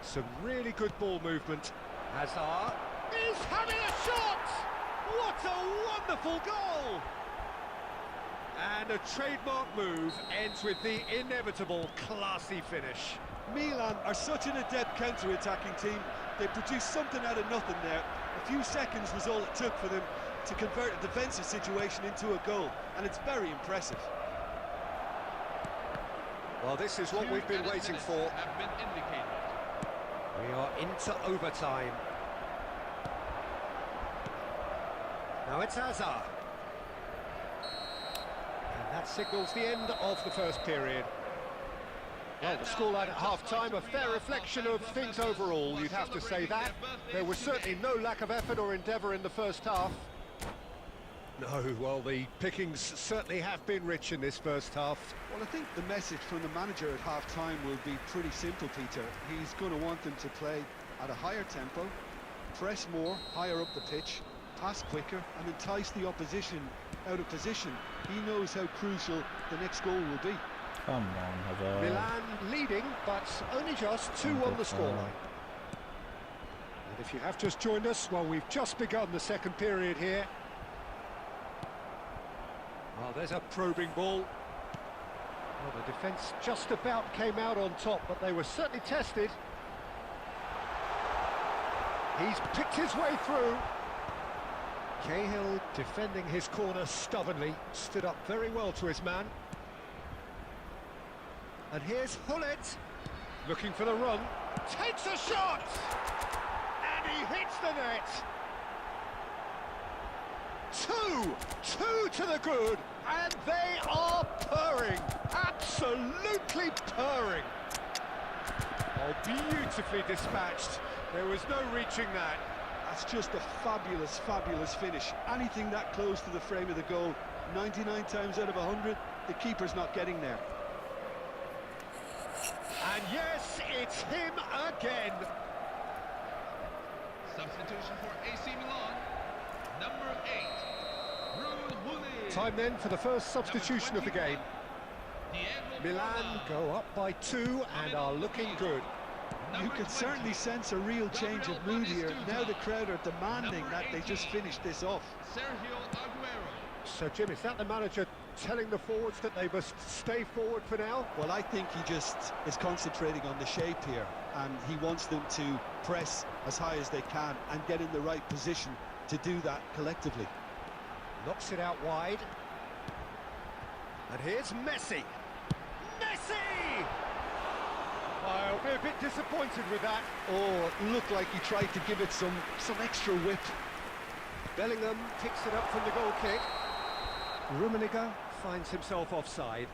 Some really good ball movement. Hazard is having a shot! What a wonderful goal! And a trademark move ends with the inevitable classy finish. Milan are such an adept counter-attacking team. They produced something out of nothing there. A few seconds was all it took for them to convert a defensive situation into a goal, and it's very impressive. Well, this is what we've been waiting for. Have been indicated. We are into overtime. Now it's Hazard. And that signals the end of the first period. Well, the scoreline at half-time, a fair reflection of things overall, you'd have to say that. There was certainly no lack of effort or endeavour in the first half. No, well, the pickings certainly have been rich in this first half. Well, I think the message from the manager at half-time will be pretty simple, Peter. He's going to want them to play at a higher tempo, press more, higher up the pitch, pass quicker, and entice the opposition out of position. He knows how crucial the next goal will be. Come on, Hazard. Milan leading, but only just 2 on the scoreline. And if you have just joined us, well, we've just begun the second period here. Well, there's a probing ball. Well, the defence just about came out on top, but they were certainly tested. He's picked his way through. Cahill defending his corner stubbornly, stood up very well to his man. And here's Hullet, looking for the run, takes a shot! And he hits the net! 2 to the good, and they are purring, absolutely purring. Oh, beautifully dispatched, there was no reaching that. That's just a fabulous, fabulous finish. Anything that close to the frame of the goal, 99 times out of 100, the keeper's not getting there. And yes, it's him again. Substitution for AC Milan. Number 8, Ruhuli. Time then for the first substitution of the game. Milan go up by 2 and are looking good. You can certainly sense a real change of mood here. Now the crowd are demanding that they just finish this off. Sergio Aguero. So, Jim, is that the manager telling the forwards that they must stay forward for now? Well, I think he just is concentrating on the shape here, and he wants them to press as high as they can and get in the right position to do that collectively. Knocks it out wide. And here's Messi. Messi! I'll be a bit disappointed with that. Oh, it looked like he tried to give it some extra whip. Bellingham picks it up from the goal kick. Rummenigge finds himself offside.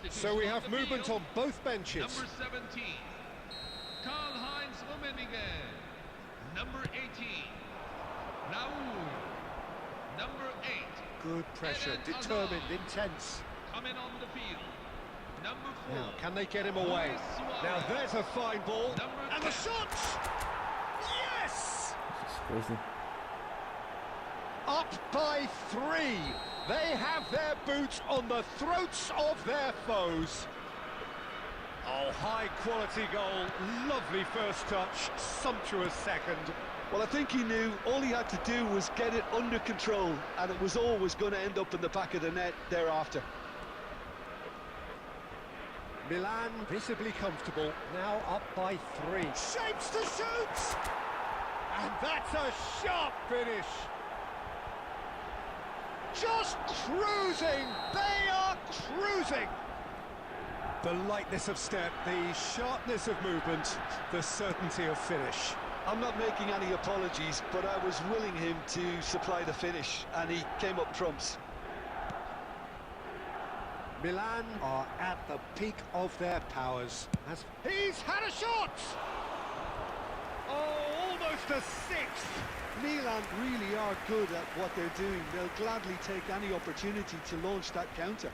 So we have movement on both benches. Number 17, Karl-Heinz Rummenigge. Number 18, Raúl. Number 8, Good pressure, Eden determined, Hazard. intense. Coming on the field. Number 4, Now, can they get him away? Luis Suarez. Now there's a fine ball. Number And the 10. shot! Yes! This is crazy. Up by 3. They have their boots on the throats of their foes. Oh, high-quality goal. Lovely first touch. Sumptuous second. Well, I think he knew all he had to do was get it under control, and it was always going to end up in the back of the net thereafter. Milan visibly comfortable. Now up by 3. Shapes to shoot! And that's a sharp finish. Just cruising! They are cruising! The lightness of step, the sharpness of movement, the certainty of finish. I'm not making any apologies, but I was willing him to supply the finish, and he came up trumps. Milan are at the peak of their powers. As he's had a shot! Oh, almost a 6th! Milan really are good at what they're doing. They'll gladly take any opportunity to launch that counter.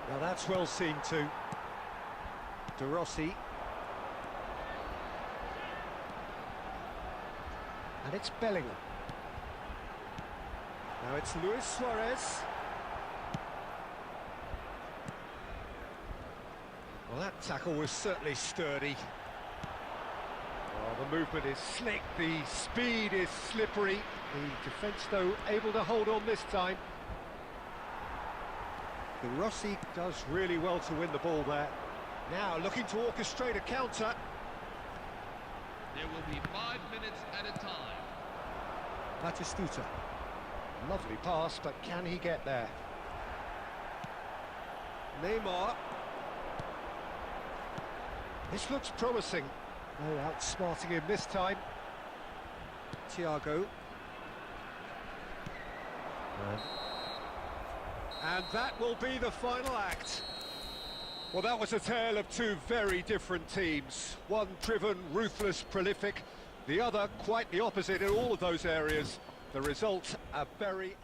Now that's well seen too. De Rossi. And it's Bellingham. Now it's Luis Suarez. Well, that tackle was certainly sturdy. Well, the movement is slick, the speed is slippery. The defence, though, able to hold on this time. The Rossi does really well to win the ball there. Now looking to orchestrate a counter. There will be 5 minutes at a time. Batistuta. Lovely pass, but can he get there? Neymar. This looks promising. No outsmarting him this time. Thiago. Right. And that will be the final act. Well, that was a tale of two very different teams. One driven, ruthless, prolific. The other quite the opposite in all of those areas. The result, a very...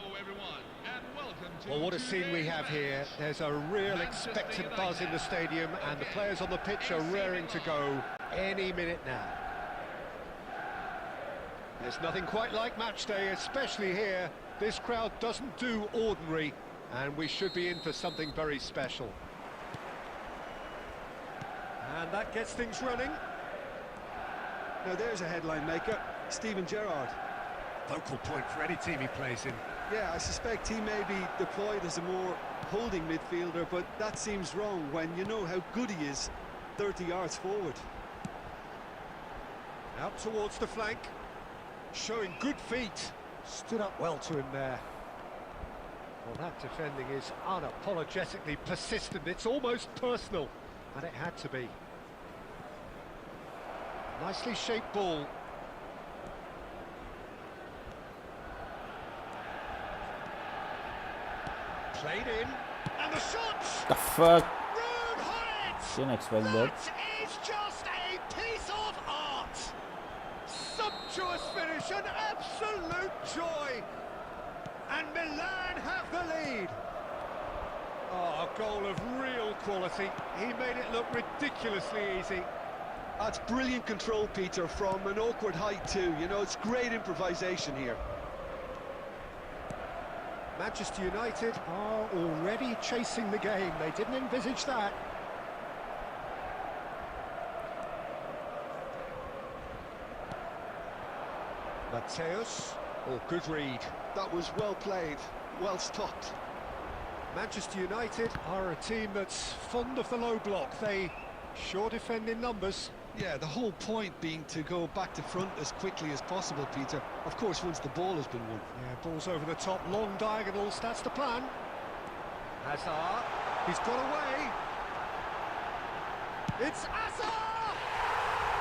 Hello, everyone, and welcome to Well, what a scene we today's have match. here. There's a real Manchester expectant buzz in the United stadium, and the players on the pitch are AC raring to Milan. go any minute now. There's nothing quite like match day, especially here. This crowd doesn't do ordinary, and we should be in for something very special. And that gets things running. Now there's a headline maker, Steven Gerrard. Focal point for any team he plays in. Yeah, I suspect he may be deployed as a more holding midfielder, but that seems wrong when you know how good he is 30 yards forward. Out towards the flank, showing good feet. Stood up well to him there. Well, that defending is unapologetically persistent. It's almost personal, and it had to be. Nicely shaped ball. Played in, and the shot! The fuck? Rude Hoyt! Didn't expect that. That is just a piece of art! Sumptuous finish, an absolute joy! And Milan have the lead! Oh, a goal of real quality. He made it look ridiculously easy. That's brilliant control, Peter, from an awkward height too. You know, it's great improvisation here. Manchester United are already chasing the game. They didn't envisage that. Mateus. Oh, good read. That was well played, well stopped. Manchester United are a team that's fond of the low block. They sure defend in numbers. Yeah, the whole point being to go back to front as quickly as possible, Peter. Of course, once the ball has been won. Yeah, balls over the top, long diagonals, that's the plan. Hazard, he's got away. It's Hazard!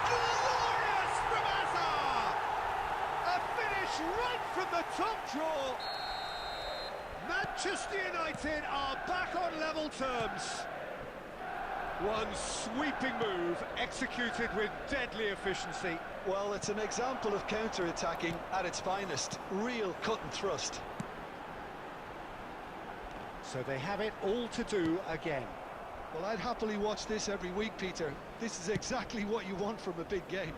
Glorious from Hazard! A finish right from the top draw. Manchester United are back on level terms. One sweeping move, executed with deadly efficiency. Well, it's an example of counter-attacking at its finest. Real cut and thrust. So they have it all to do again. Well, I'd happily watch this every week, Peter. This is exactly what you want from a big game.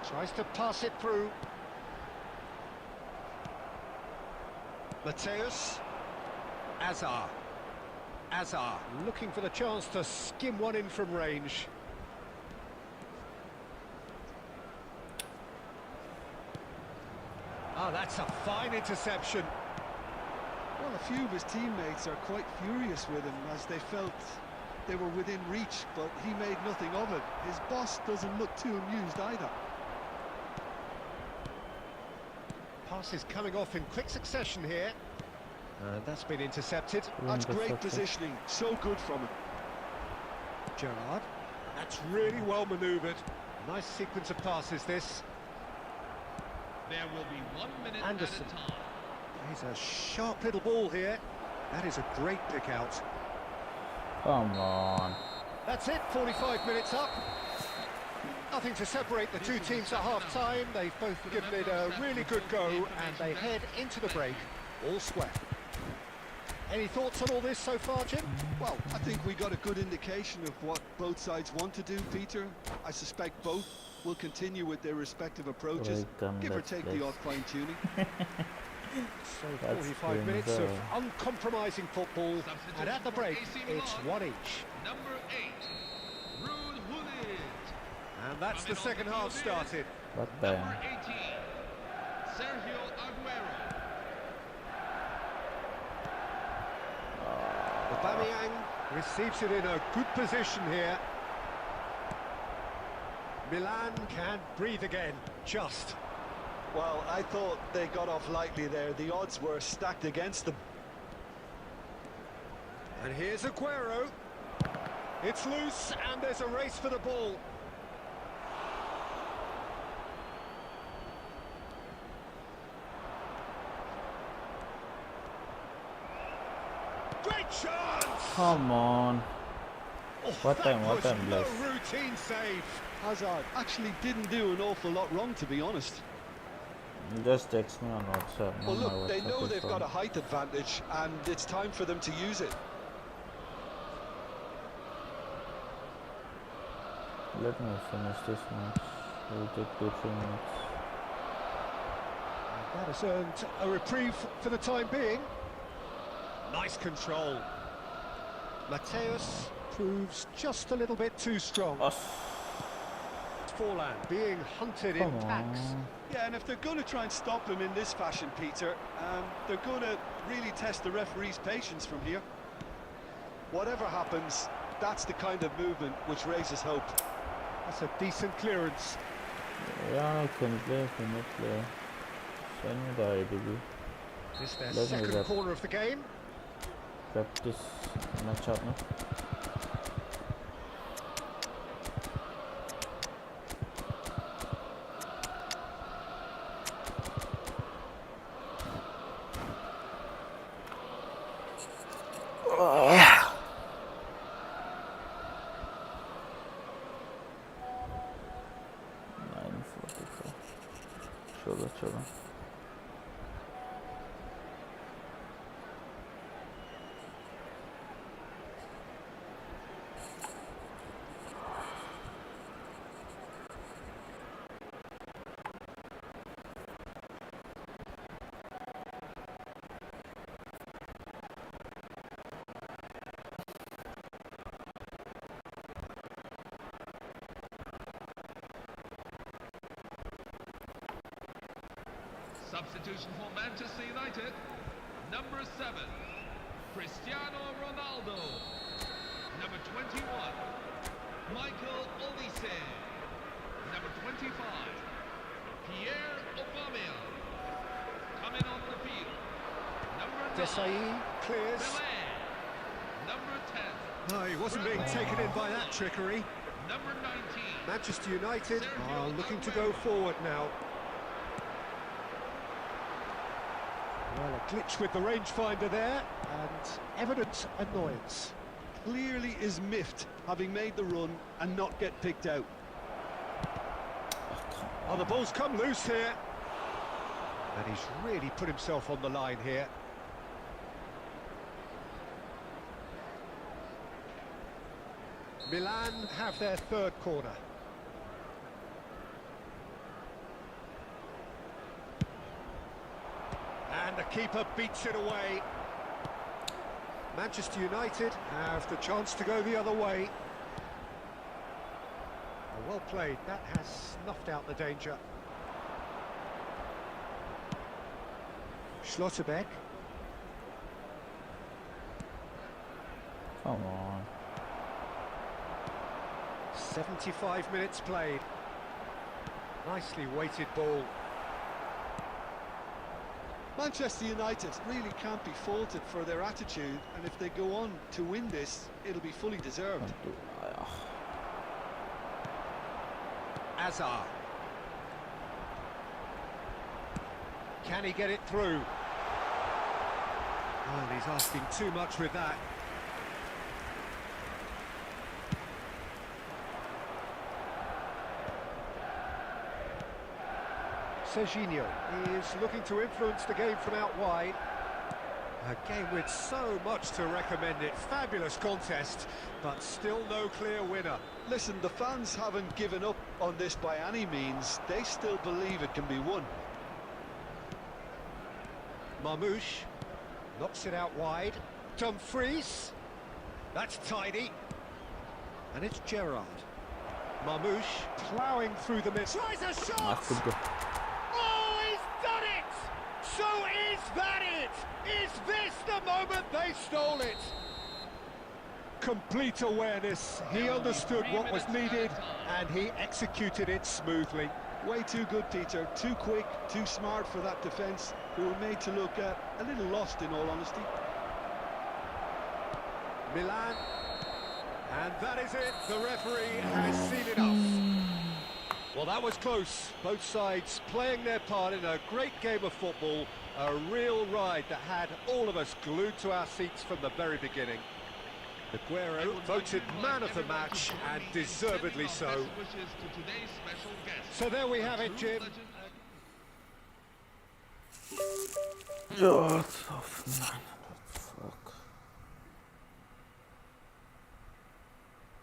Tries to pass it through. Mateus. Hazard. Hazard looking for the chance to skim one in from range. Ah, that's a fine interception. Well, a few of his teammates are quite furious with him as they felt they were within reach, but he made nothing of it. His boss doesn't look too amused either. Passes coming off in quick succession here. That's been intercepted. That's great positioning, so good from him. Gerrard. That's really well manoeuvred. Nice sequence of passes, this. There will be 1 minute Anderson. at a time. He's a sharp little ball here. That is a great pick out. Come on. That's it, 45 minutes up. Nothing to separate the two teams at half-time. They've both given it a really good go, and they head into the break all square. Any thoughts on all this so far, Jim? Well, I think we got a good indication of what both sides want to do, Peter. I suspect both will continue with their respective approaches, Welcome, give or let's take play. the odd fine-tuning. So That's 45 been minutes of the- uncompromising football, and at the break, AC it's Milan. one each. Number 8, Ruud Gullit. And that's the second half started. What the? Number 18, Sergio Aguero. Aubameyang receives it in a good position here. Milan can't breathe again, just. Well, I thought they got off lightly there. The odds were stacked against them. And here's Aguero. It's loose, and there's a race for the ball. Great chance! Come on. Oh, What that time, was no bless? routine save. Hazard actually didn't do an awful lot wrong, to be honest. Just text me on WhatsApp. Well, No, my look, they WhatsApp know is they've got on. a height advantage, and it's time for them to use it. Let me finish this match. It will take 2-3 minutes. That has earned a reprieve for the time being. Nice control. Mateus proves just a little bit too strong. Forlan being hunted in packs. Yeah, and if they're going to try and stop him in this fashion, Peter, they're going to really test the referee's patience from here. Whatever happens, that's the kind of movement which raises hope. That's a decent clearance. Yeah, I can play, can you play? Send me the IDB. This is their Let me second wrap. corner of the game. Practice match up now. चलो Substitution for Manchester United. Number 7, Cristiano Ronaldo. Number 21, Michael Olise. Number 25, Pierre Aubameyang. Coming on the field. Number 9, Desai clears. Pelé. Number 10. No, he wasn't being taken in by that trickery. Number 19. Manchester United are looking to go forward now. Well, a glitch with the rangefinder there, and evident annoyance. Clearly is miffed, having made the run and not get picked out. Oh, the ball's come loose here. And he's really put himself on the line here. Milan have their third corner. And the keeper beats it away. Manchester United have the chance to go the other way. Oh, well played, that has snuffed out the danger. Schlotterbeck. Come on. 75 minutes played. Nicely weighted ball. Manchester United really can't be faulted for their attitude, and if they go on to win this, it'll be fully deserved. Hazard. Can he get it through? Well, he's asking too much with that. Serginho is looking to influence the game from out wide. A game with so much to recommend it. Fabulous contest, but still no clear winner. Listen, the fans haven't given up on this by any means. They still believe it can be won. Marmouche knocks it out wide. Dumfries. That's tidy. And it's Gerrard. Marmouche ploughing through the middle. Tries a shot! Oh, he's done it! So is that it? Is this the moment they stole it? Complete awareness. He understood what was needed and he executed it smoothly. Way too good, Peter. Too quick, too smart for that defence, who were made to look a little lost, in all honesty. Milan. And that is it. The referee has seen enough. Well, that was close. Both sides playing their part in a great game of football. A real ride that had all of us glued to our seats from the very beginning. Aguero voted man of the match, and deservedly so. Best wishes to today's special guest. So there we have it, Jim. Legend- Ja, tof, man.